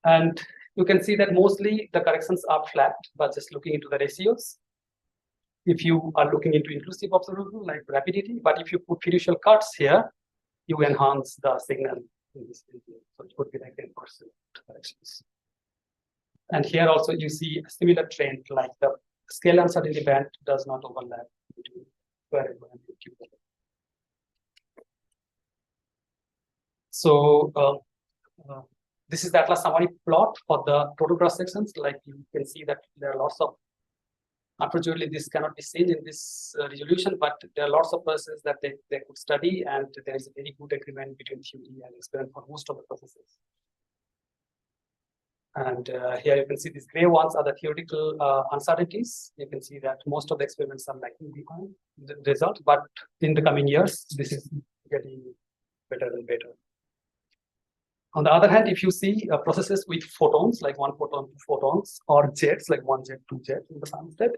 And you can see that mostly the corrections are flat, but just looking into the ratios. If you are looking into inclusive observable like rapidity, but if you put fiducial cuts here, you enhance the signal in this video. So it would be like 10% corrections. And here also you see a similar trend, like the scale uncertainty band does not overlap between variable and Q. So this is the Atlas summary plot for the total cross sections. Like you can see that there are lots of, unfortunately, this cannot be seen in this resolution, but there are lots of processes that they could study, and there is a very good agreement between theory and experiment for most of the processes. And here you can see these gray ones are the theoretical uncertainties. You can see that most of the experiments are lagging behind the result, but in the coming years, this is getting better and better. On the other hand, if you see processes with photons, like 1 photon, 2 photons, or jets, like 1 jet, 2 jet in the same state,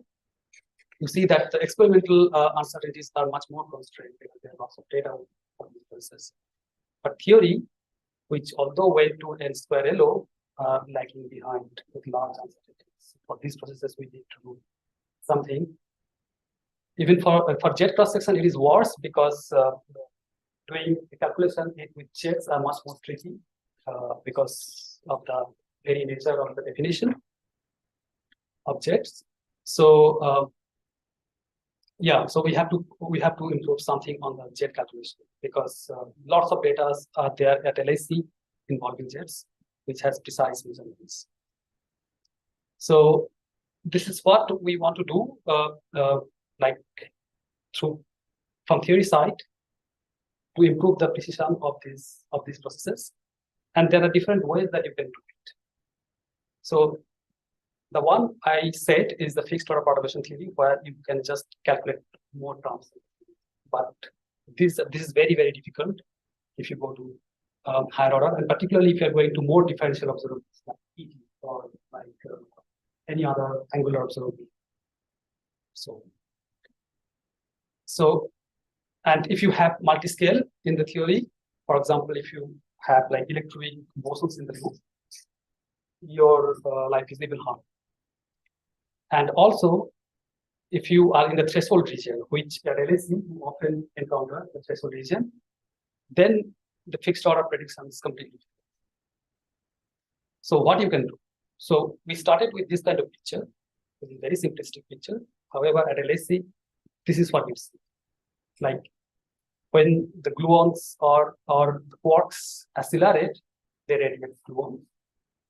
you see that the experimental uncertainties are much more constrained because there are lots of data for these processes. But theory, which although went to n square LO, are lagging behind with large uncertainties. For these processes, we need to do something. Even for jet cross section, it is worse because doing the calculation with jets are much more tricky because of the very nature of the definition of jets. So Yeah, so we have to improve something on the jet calculation because lots of data are there at LIC involving jets, which has precise measurements. So this is what we want to do, like from theory side to improve the precision of these processes, and there are different ways that you can do it. So the one I said is the fixed order perturbation theory, where you can just calculate more terms. But this is very, very difficult if you go to higher order, and particularly if you are going to more differential observables like ET or like any other angular observable. So, and if you have multi-scale in the theory, for example, if you have like electric bosons in the loop, your life is even harder. And also, if you are in the threshold region, which at LSE you often encounter the threshold region, then the fixed order prediction is completely different. So what you can do? So we started with this kind of picture, with a very simplistic picture. However, at LSE, this is what we see. Like when the gluons or the quarks accelerate, they radiate gluons.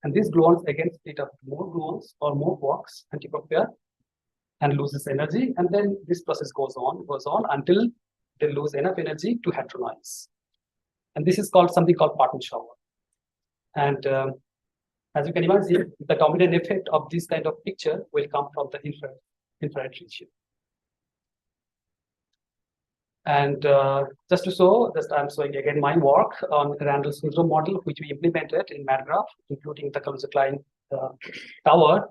And these gluons again split up more gluons or more quarks and tip up pair and loses energy. And then this process goes on until they lose enough energy to hadronize. And this is called something called Parton shower. And as you can imagine, the dominant effect of this kind of picture will come from the infrared region. And just to show, I'm showing again my work on Randall syndrome model, which we implemented in MATGRAPH, including the Kaluza-Klein tower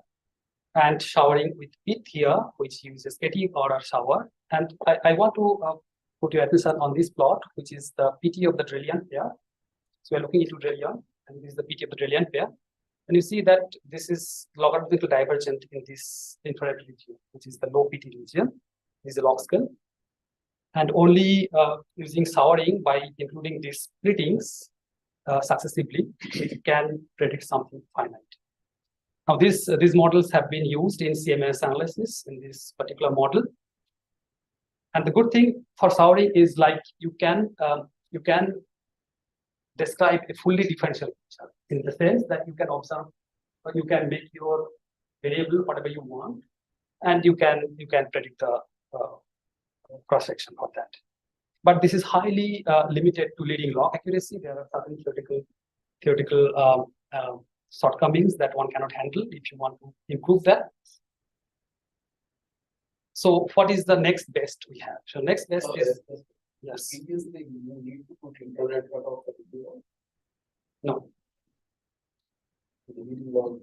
and showering with PIT here, which uses 80 order shower. And I want to put your attention on this plot, which is the PT of the Drelian pair. So we're looking into Drelian, and this is the PT of the Drelian pair. And you see that this is logarithmically divergent in this infrared region, which is the low PT region. This is a log scale. And only using showering by including these splittings successively, it can predict something finite. Now, these models have been used in CMS analysis in this particular model. And the good thing for showering is like you can describe a fully differential picture in the sense that you can observe, or you can make your variable whatever you want, and you can predict the cross section of that. But this is highly limited to leading log accuracy. There are certain theoretical shortcomings that one cannot handle if you want to improve that. So what is the next best we have? So next best is yes. Previously, you need to put infrared cutoff for the gluon. No. The leading log,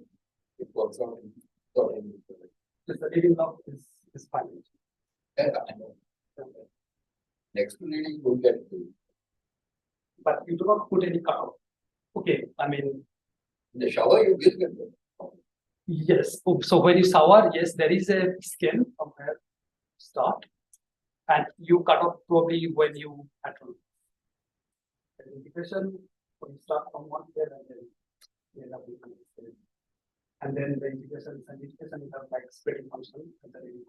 it works out in infrared. The leading log is fine. Yeah, I know. Next to leading, we'll get to. But you do not put any cutoff. Okay, I mean. In the shower, you will get them. Yes. So when you shower, yes, there is a scale from where to start, and you cut off probably when you hadron. The integration, when you start from one scale and then you end up with another scale. And then the integration is like splitting function and then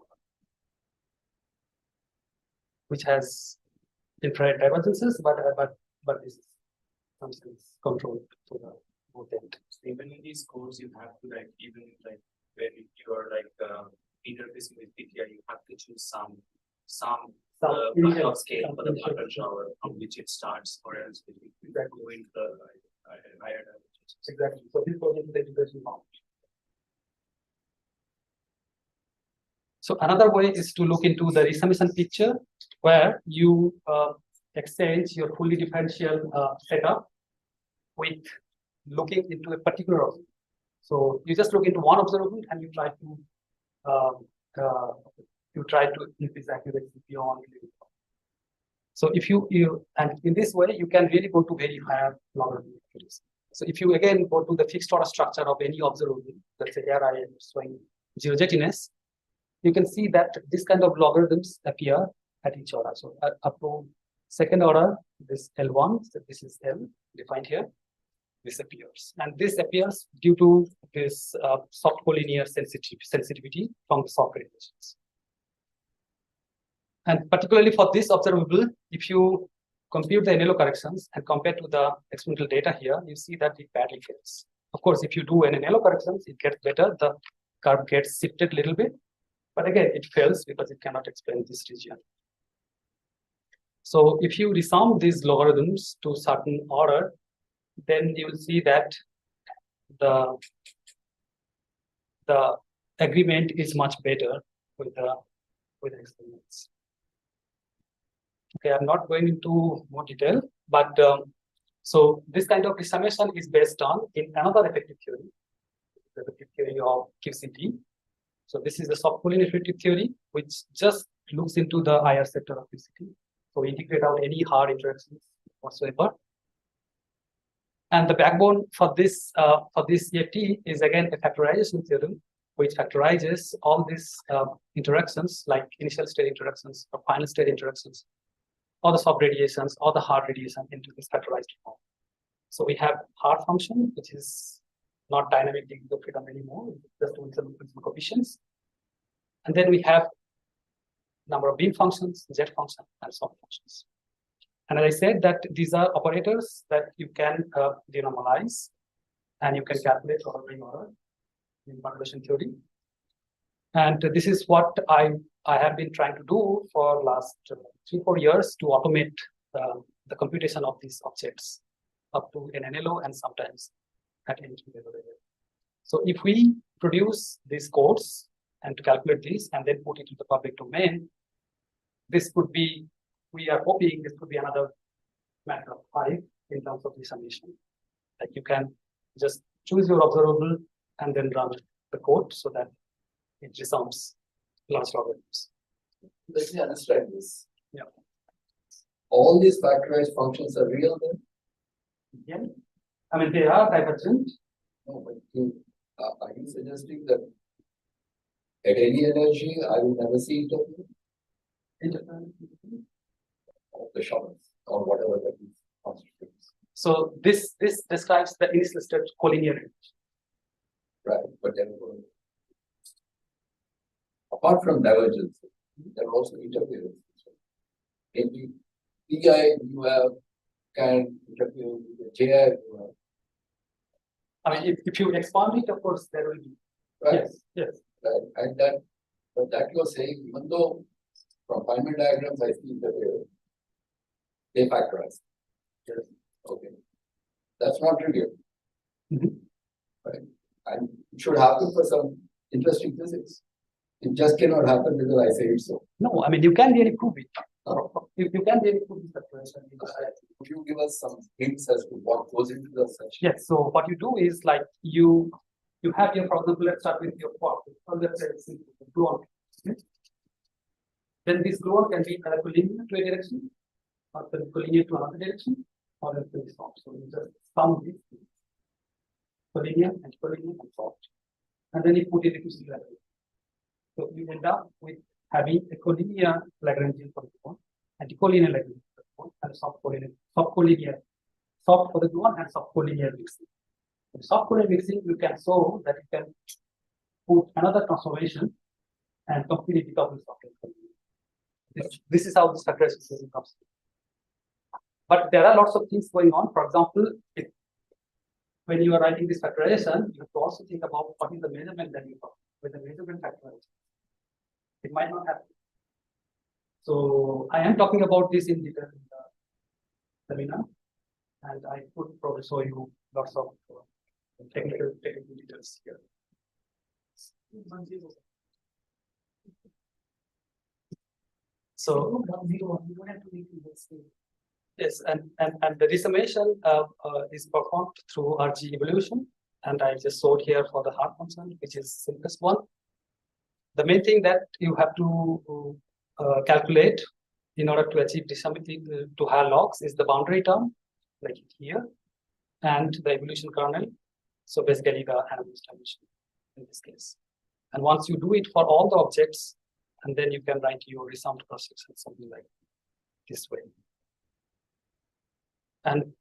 which has infrared divergences, but this is something controlled to the both end. Even in these codes, you have to like even like when you are like interfacing with PTI, you have to choose some initial scale for the Parton shower from which it starts, or else it will go into the higher dimensions. Exactly. So this goes into the integration bound. So another way is to look into the resummation picture, where you exchange your fully differential setup with looking into a particular observable. So you just look into one observable and you try to increase accuracy beyond. So if you and in this way you can really go to very higher logarithmic accuracy. So if you again go to the fixed order structure of any observable, let's say here I am showing zero jettiness, you can see that this kind of logarithms appear at each order. So up to second order, this L1, so this is L defined here, this appears. And this appears due to this soft collinear sensitivity from the soft radiations. And particularly for this observable, if you compute the NLO corrections and compare to the experimental data here, you see that it badly fails. Of course, if you do an NLO corrections, it gets better. The curve gets shifted a little bit, but again, it fails because it cannot explain this region. So if you resound these logarithms to certain order, then you will see that the agreement is much better with the experiments. Okay, I'm not going into more detail, but so this kind of resummation is based on in another effective theory, the effective theory of QCD. So this is the soft Pooling effective theory, which just looks into the higher sector of QCD. So we integrate out any hard interactions whatsoever. And the backbone for this EFT is again a factorization theorem, which factorizes all these interactions, like initial state interactions or final state interactions, or the soft radiations or the hard radiation into this factorized form. So we have hard function, which is not dynamic degree of freedom anymore, just with some coefficients. And then we have number of beam functions, jet function, and soft functions. And as I said, that these are operators that you can denormalize, and you can calculate ordering order in perturbation theory. And this is what I have been trying to do for last 3-4 years to automate the computation of these objects up to an NLO and sometimes at any level. So if we produce these codes and to calculate this and then put it in the public domain, this could be, we are hoping this could be another matter of 5 in terms of resummation. Like you can just choose your observable and then run the code so that it resounds large logarithms. Let me understand this. Yeah. All these factorized functions are real then? Yeah. I mean, they are divergent. No, but are you suggesting that at any energy I will never see interference of the shocks or whatever that is constitutes? So this describes the initial state collinear. Right, but then apart from divergence, there are also interference. In the PI, you have can interfere with the JI. I mean, if you expand it, of course, there will be. Right. Yes. Right. And that, but that you're saying, even though from Feynman diagrams I see interference, they factorize. Yes. Okay. That's not trivial. Right. And it should happen for some interesting physics. It just cannot happen because I say it so. No, I mean, you can really prove it. You can really prove this factorization. Could you give us some hints as to what goes into the such? Yes. So what you do is like you have your, for example, let's start with your quark. So let's say it's gluon. Then this gluon can be either collinear to a direction, or collinear to another direction, or it can be soft. So you just sum these things. Collinear and soft. And then you put it into singularity. So you end up with having a collinear Lagrangian for the gluon, and collinear Lagrangian for the gluon, and soft for the gluon and soft collinear mixing. In soft collinear mixing, you can show that you can put another transformation and completely decouple soft and collinear. This is how this factorization comes. But there are lots of things going on. For example, when you are writing this factorization, you have to also think about what is the measurement that you have with the measurement factorization. It might not happen. So I am talking about this in detail in the seminar, and I could probably show you lots of technical details here. So yes, and the resummation is performed through RG evolution, and I just showed here for the hard function, which is simplest one. The main thing that you have to calculate in order to achieve resummity to higher logs is the boundary term, like here, and the evolution kernel. So basically the anomalous dimension in this case. And once you do it for all the objects, and then you can write your resummed cross-section something like this way. And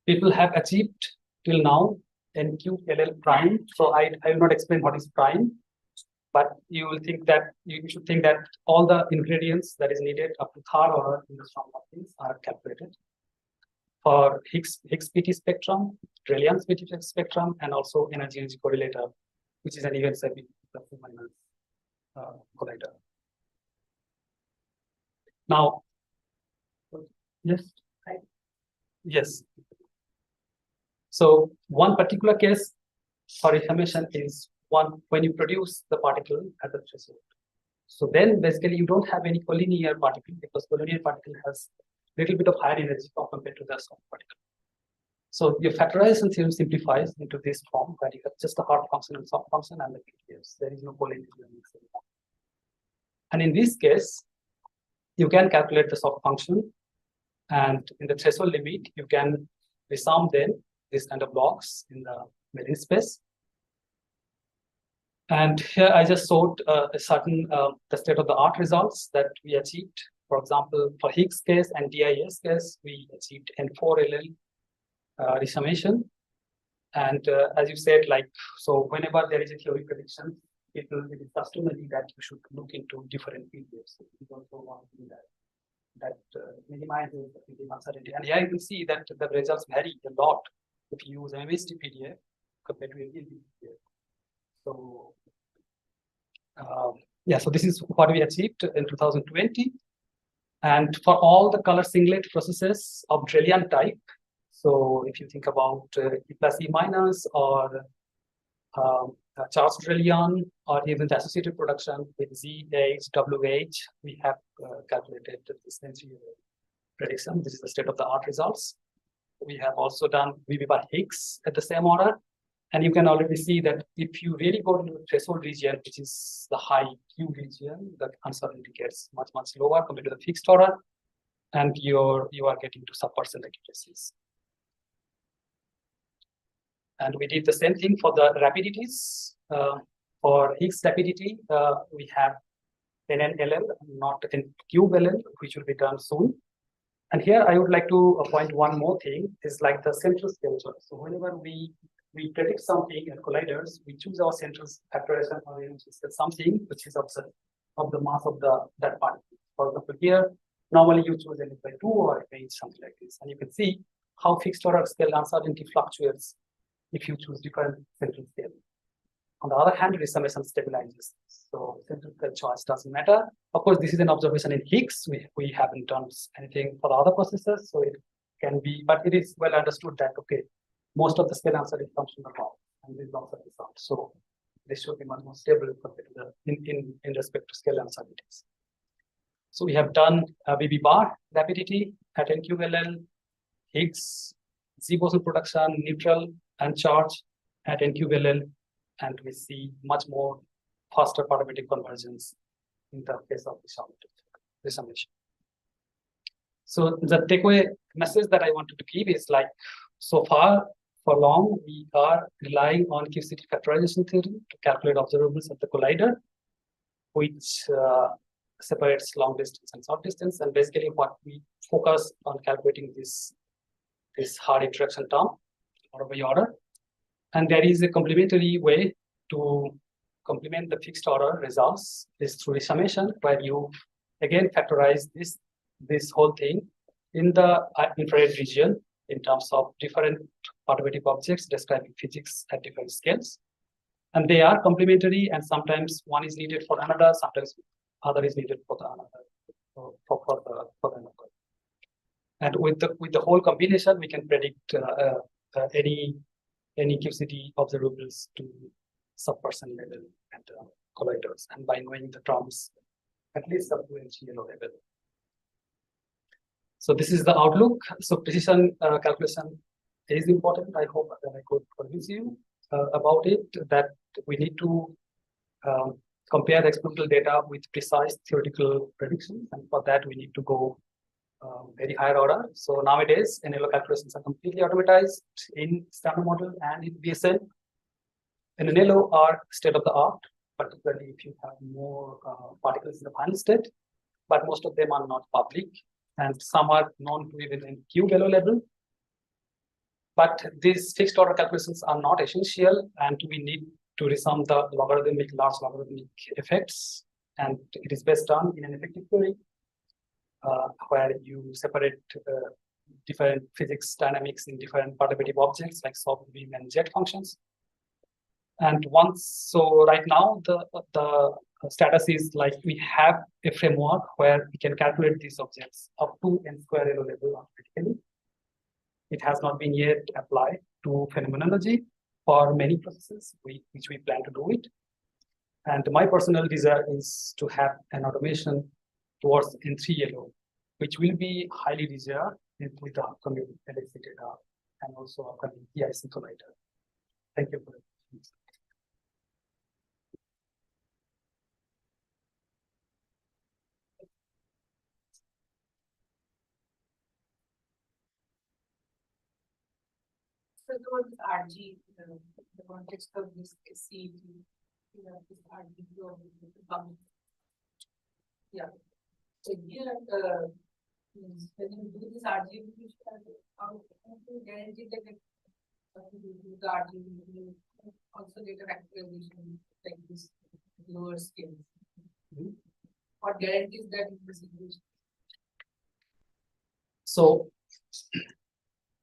people have achieved till now NQLL prime. So I will not explain what is prime. but you will think that you should think that all the ingredients that is needed up to third order in the strong properties are calculated for Higgs PT spectrum, Brilliance PT spectrum, and also energy correlator, which is an event saving plus or minus collider. Now, yes, yes. So one particular case for information is one when you produce the particle at the threshold. So then basically you don't have any collinear particle because collinear particle has a little bit of higher energy compared to the soft particle. So your factorization theorem simplifies into this form where you have just a hard function and soft function and the PDFs. There is no collinear. And in this case, you can calculate the soft function, and in the threshold limit, you can resum then this kind of blocks in the Melin space. And here I just showed a certain the state-of-the-art results that we achieved. For example, for Higgs case and DIS case, we achieved N4LL resummation. And as you said, like, so whenever there is a theory prediction, it is customary that you should look into different periods. You also want to do that minimizes the uncertainty. And here you can see that the results vary a lot if you use MST PDF compared to a PDF. So yeah, so this is what we achieved in 2020. And for all the color singlet processes of Drellian type, so if you think about E plus E minus or Charles Drellian or even the associated production with ZH, WH, we have calculated this prediction. This is the state-of-the-art results. We have also done VB by Higgs at the same order. And you can already see that if you really go to the threshold region, which is the high Q region, the uncertainty gets much, much lower compared to the fixed order, and you are getting to sub-percent accuracies. And we did the same thing for the rapidities. For Higgs rapidity, we have NNLL, not NQLL, which will be done soon. And here I would like to point one more thing, is like the central scale choice. So whenever we predict something at colliders, we choose our central factorization or something which is of the mass of that particle. For example, here, normally you choose n by 2 or range something like this. And you can see how fixed order scale uncertainty fluctuates if you choose different central scale. On the other hand, resummation stabilizes. So central scale choice doesn't matter. Of course, this is an observation in Higgs. We haven't done anything for the other processes, so it can be, but it is well understood that, okay, most of the scale uncertainty comes from the top, and this is also the result. So this should be much more stable compared to the in respect to scale uncertainties. So we have done VB bar rapidity at NQLL, Higgs, Z boson production, neutral and charge at NQLL, and we see much more faster perturbative convergence in the case of resummation. So the takeaway message that I wanted to give is like, so far for long, we are relying on QCD factorization theory to calculate observables at the collider, which separates long distance and short distance. And basically what we focus on calculating this hard interaction term or by order. And there is a complementary way to complement the fixed order results is through resummation, where you again factorize this whole thing in the infrared region in terms of different perturbative objects describing physics at different scales. And they are complementary, and sometimes one is needed for another, sometimes other is needed for the another, for another. And with the whole combination, we can predict any QCD observables to sub-percent level and colliders, and by knowing the terms, at least up to yellow level. So this is the outlook. So precision calculation is important. I hope that I could convince you about it, that we need to compare the experimental data with precise theoretical predictions, and for that we need to go very higher order. So nowadays, NLO calculations are completely automatized in standard model and in BSL. And NLO are state of the art, particularly if you have more particles in the final state, but most of them are not public, and some are known to even in QLO level. But these fixed order calculations are not essential, and we need to resum the large logarithmic effects, and it is based on in an effective theory where you separate different physics dynamics in different perturbative objects like soft beam and jet functions. And so right now the status is like we have a framework where we can calculate these objects up to n square elo level automatically. It has not been yet applied to phenomenology for many processes, which we plan to do it. And my personal desire is to have an automation towards N3 elo, which will be highly desired with the upcoming LSC data and also upcoming PI synchronizer. Thank you for it. So towards RG, the context of this CET, this RG flow. Yeah. So here, when you do this RG, you should guarantee that the RG will also get a factorization like this lower scale. What guarantees that in this equation? So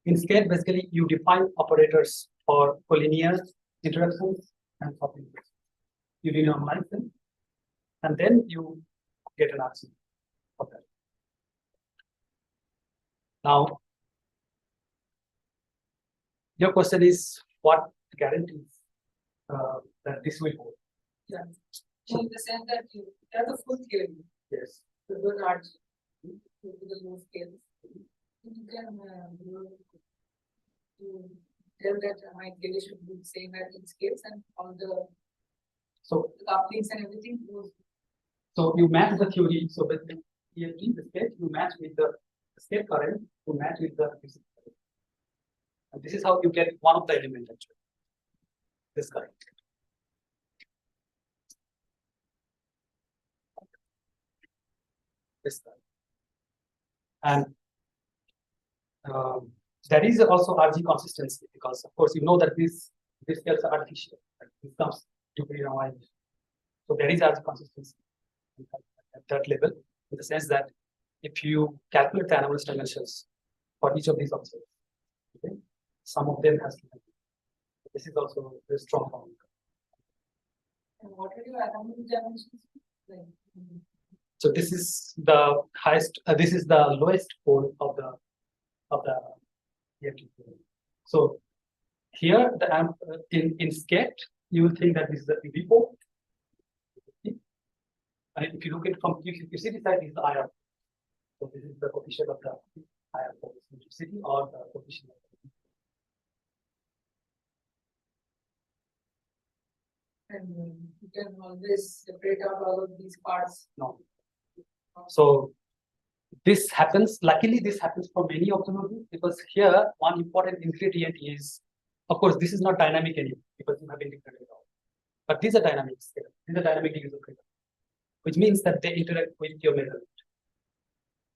in scale, basically, you define operators for collinear interactions and for interactions. You denormalize them, and then you get an RC of that. Now, your question is what guarantees that this will hold? Yeah. So in the sense that you have the full theory, Yes. the good RG, to the low scale. You can you tell that my theory should be the same as in scales and all the So couplings and everything goes. So you match the theory. So basically, here in the sketch, you match with the escape current to match with the physics current. And this is how you get one of the elements actually. This current. This current. And there is also RG consistency because, of course, you know that these scales are artificial. Right? This comes to be normalized. So there is RG consistency at that level, in the sense that if you calculate the anomalous dimensions for each of these objects, okay, some of them has to happen. This is also a very strong formula. And what are your anomalous dimensions? Like, So this is the highest. This is the lowest pole of the EFT. So here the in sketch you will think that this is the PV pole. And if you look at it from QCD side, is the IR. So this is the coefficient of the IR pole, QCD or the coefficient. and you can always separate out all of these parts. No. So this happens, luckily this happens for many observables, because here one important ingredient is, of course, this is not dynamic anymore because you have integrated it all. But these are dynamic scale. These are dynamic degrees of freedom, which means that they interact with your measurement.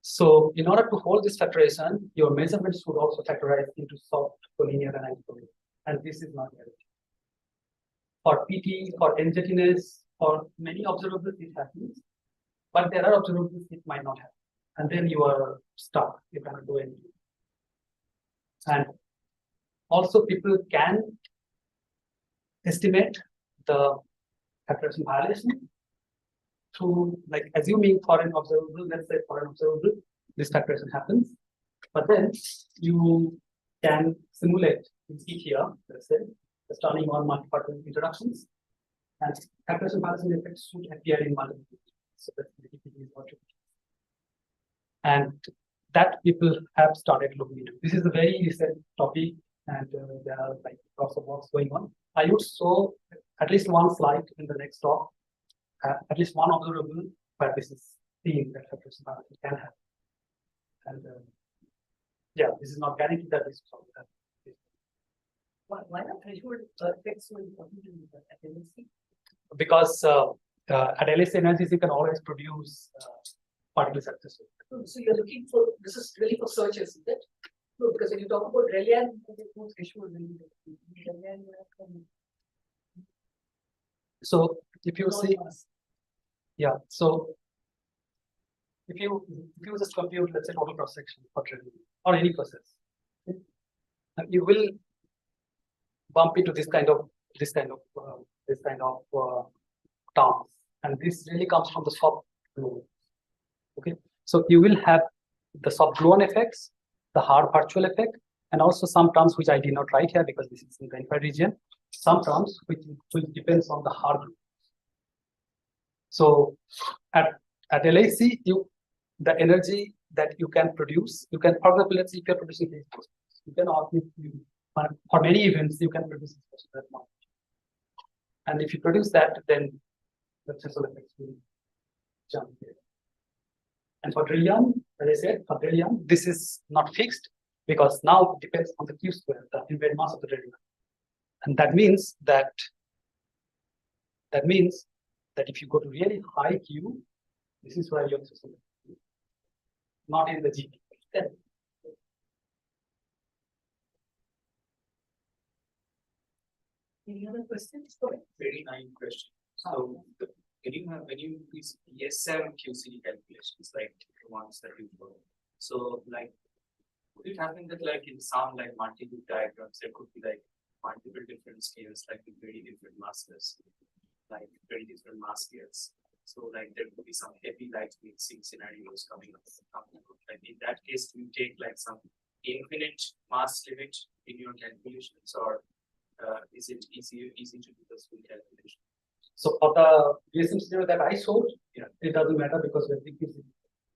So in order to hold this factorization, your measurements would also factorize into soft, collinear, and anticollinear. And this is not guaranteed. For PT, for NJTness, for many observables, it happens. But there are observables it might not happen. And then you are stuck. You cannot do anything. And also people can estimate the factorization violation through, like, assuming for an observable, let's say for an observable, this factorization happens. But then you can simulate it here, let's say, the turning on multiple introductions. And factorization violation effects should appear in multiple. So that is what it is. And that people have started looking into. This is a very recent topic, and there are like lots of works going on. I would show at least one slide in the next talk, at least one observable where this is seen that factorization violation can happen. And yeah, this is not guaranteed that this is solved. Why not threshold effects so important at LSC? Because at LSC energies, you can always produce particle successful. So you're looking for, this is really for searchers, is it? No, because when you talk about Relian, there's no threshold. So if you see, yeah, so if you just compute, let's say, total cross section for trading or any process, you will bump into this kind of terms, and this really comes from the soft gluon. Okay, so you will have the soft gluon effects, the hard virtual effect, and also some terms which I did not write here because this is in the infrared region. Some terms which depends on the hard gluon. So at LAC, the energy that you can produce, you can, for example, let's say if you're producing these, you can for many events you can produce that much. And if you produce that, then the threshold effects will jump here. And for trillion, as I said, for trillion, this is not fixed because now it depends on the Q square, the invariant mass of the trillion. And that means that if you go to really high Q, this is where your threshold is not in the GP. Any other questions? Very nice question. So when you these ESM QCD calculations, like the ones that you do, so like would it happen that like in some like multiple diagrams there could be like multiple different scales, like with very different masses, like very different mass scales. So like there could be some heavy light mixing scenarios coming up. Like in that case, do you take like some infinite mass limit in your calculations, or is it easy to do this full calculation? So for the BSM scenario that I showed, yeah, it doesn't matter because we're decreasing,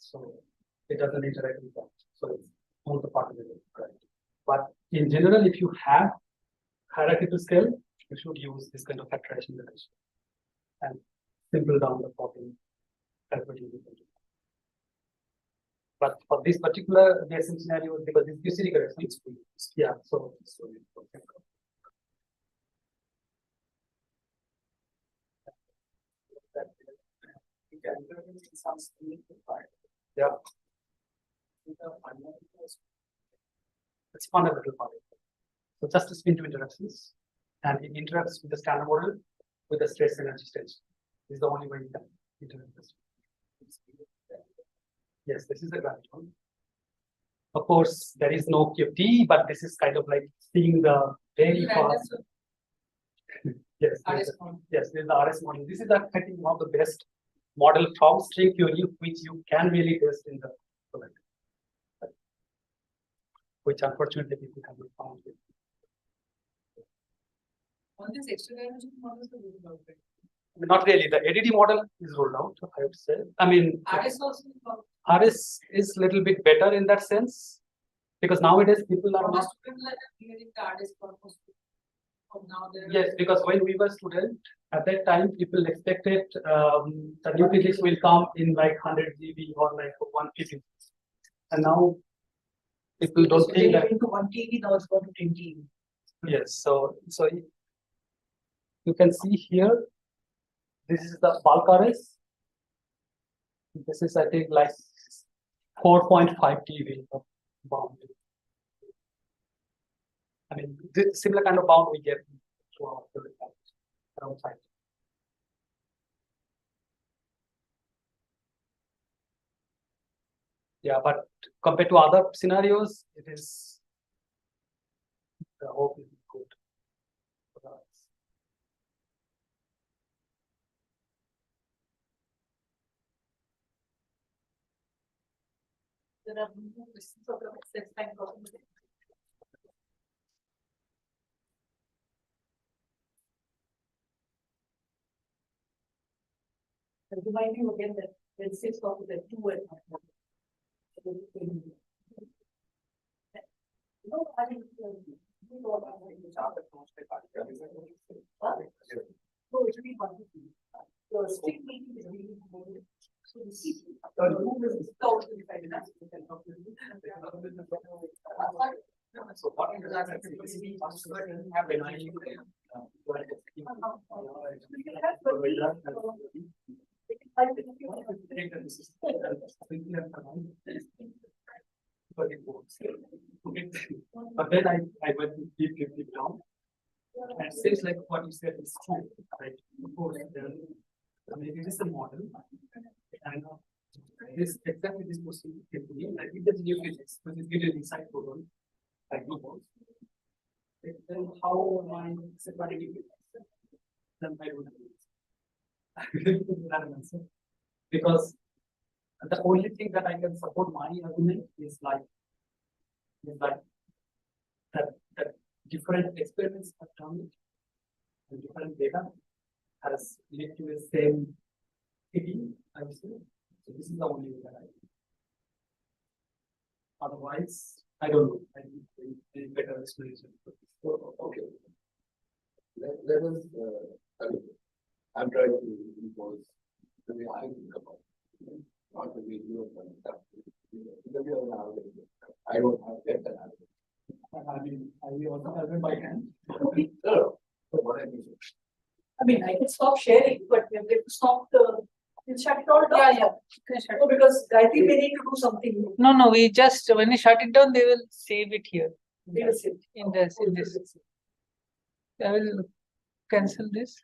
so it doesn't interact with that. So it's all the part of it, right? But in general, if you have hierarchical scale, you should use this kind of factorization relation and simple down the problem. But for this particular BSM scenario, because this QCD correction, yeah, so yeah, it's fundamental part. So just a spin to interactions, and it interacts with the standard model with the stress energy state. This is the only way you can interact this. Yes, this is the grand one. Of course, there is no QT, but this is kind of like seeing the very fast. Yes, yes, this is the RS model. This is, I think, one of the best model from string theory, which you can really test in the product, which unfortunately people have not found. On this extra dimension models are rolled out, right? Not really. The ADD model is rolled out, I would say. I mean, RS also RS is a little bit better in that sense because nowadays people are not. Yes, because when we were student at that time, people expected the new physics will come in like 100 GB or like 1 GB, and now people don't think that. Into 1 TB, now it's going to 10 TB. Yes, so you can see here. This is the bulk RS. This is, I think, like 4.5 TB of bound. I mean, this similar kind of bound we get around 5. Yeah, but compared to other scenarios, it is the hope is good. There are no questions of the access time problem. And remind you again that when 6 of the 2 and 1. No, I think no, it should be 1. The strict meeting is really important. So the C So what is but then I went to deep down. And it seems like what you said is true, right? Of course, maybe it is a model. And this exactly this possibility can be like if there's new physics, which is given inside proton, like glucose. Then how am I separating it? Then I don't have an answer. Because the only thing that I can support my argument is like that different experiments have done it, and different data has led to the same thinking, I would say. So this is the only way that I. Otherwise, I don't know. I need a better explanation. Okay. Let us, I mean, I'm trying to impose the way I think about it, not the way you have done it. The way I don't have that analysis. I mean, I will also have it by hand. So what I mean. I mean, I can stop sharing, but we have to stop the, we'll shut it all down. Yeah, yeah. Okay, sure. No, because I think we need to do something. No, no, we just, when you shut it down, they will save it here We will see. in this. I will cancel this.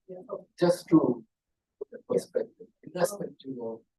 Yeah. Just to put the perspective, irrespective of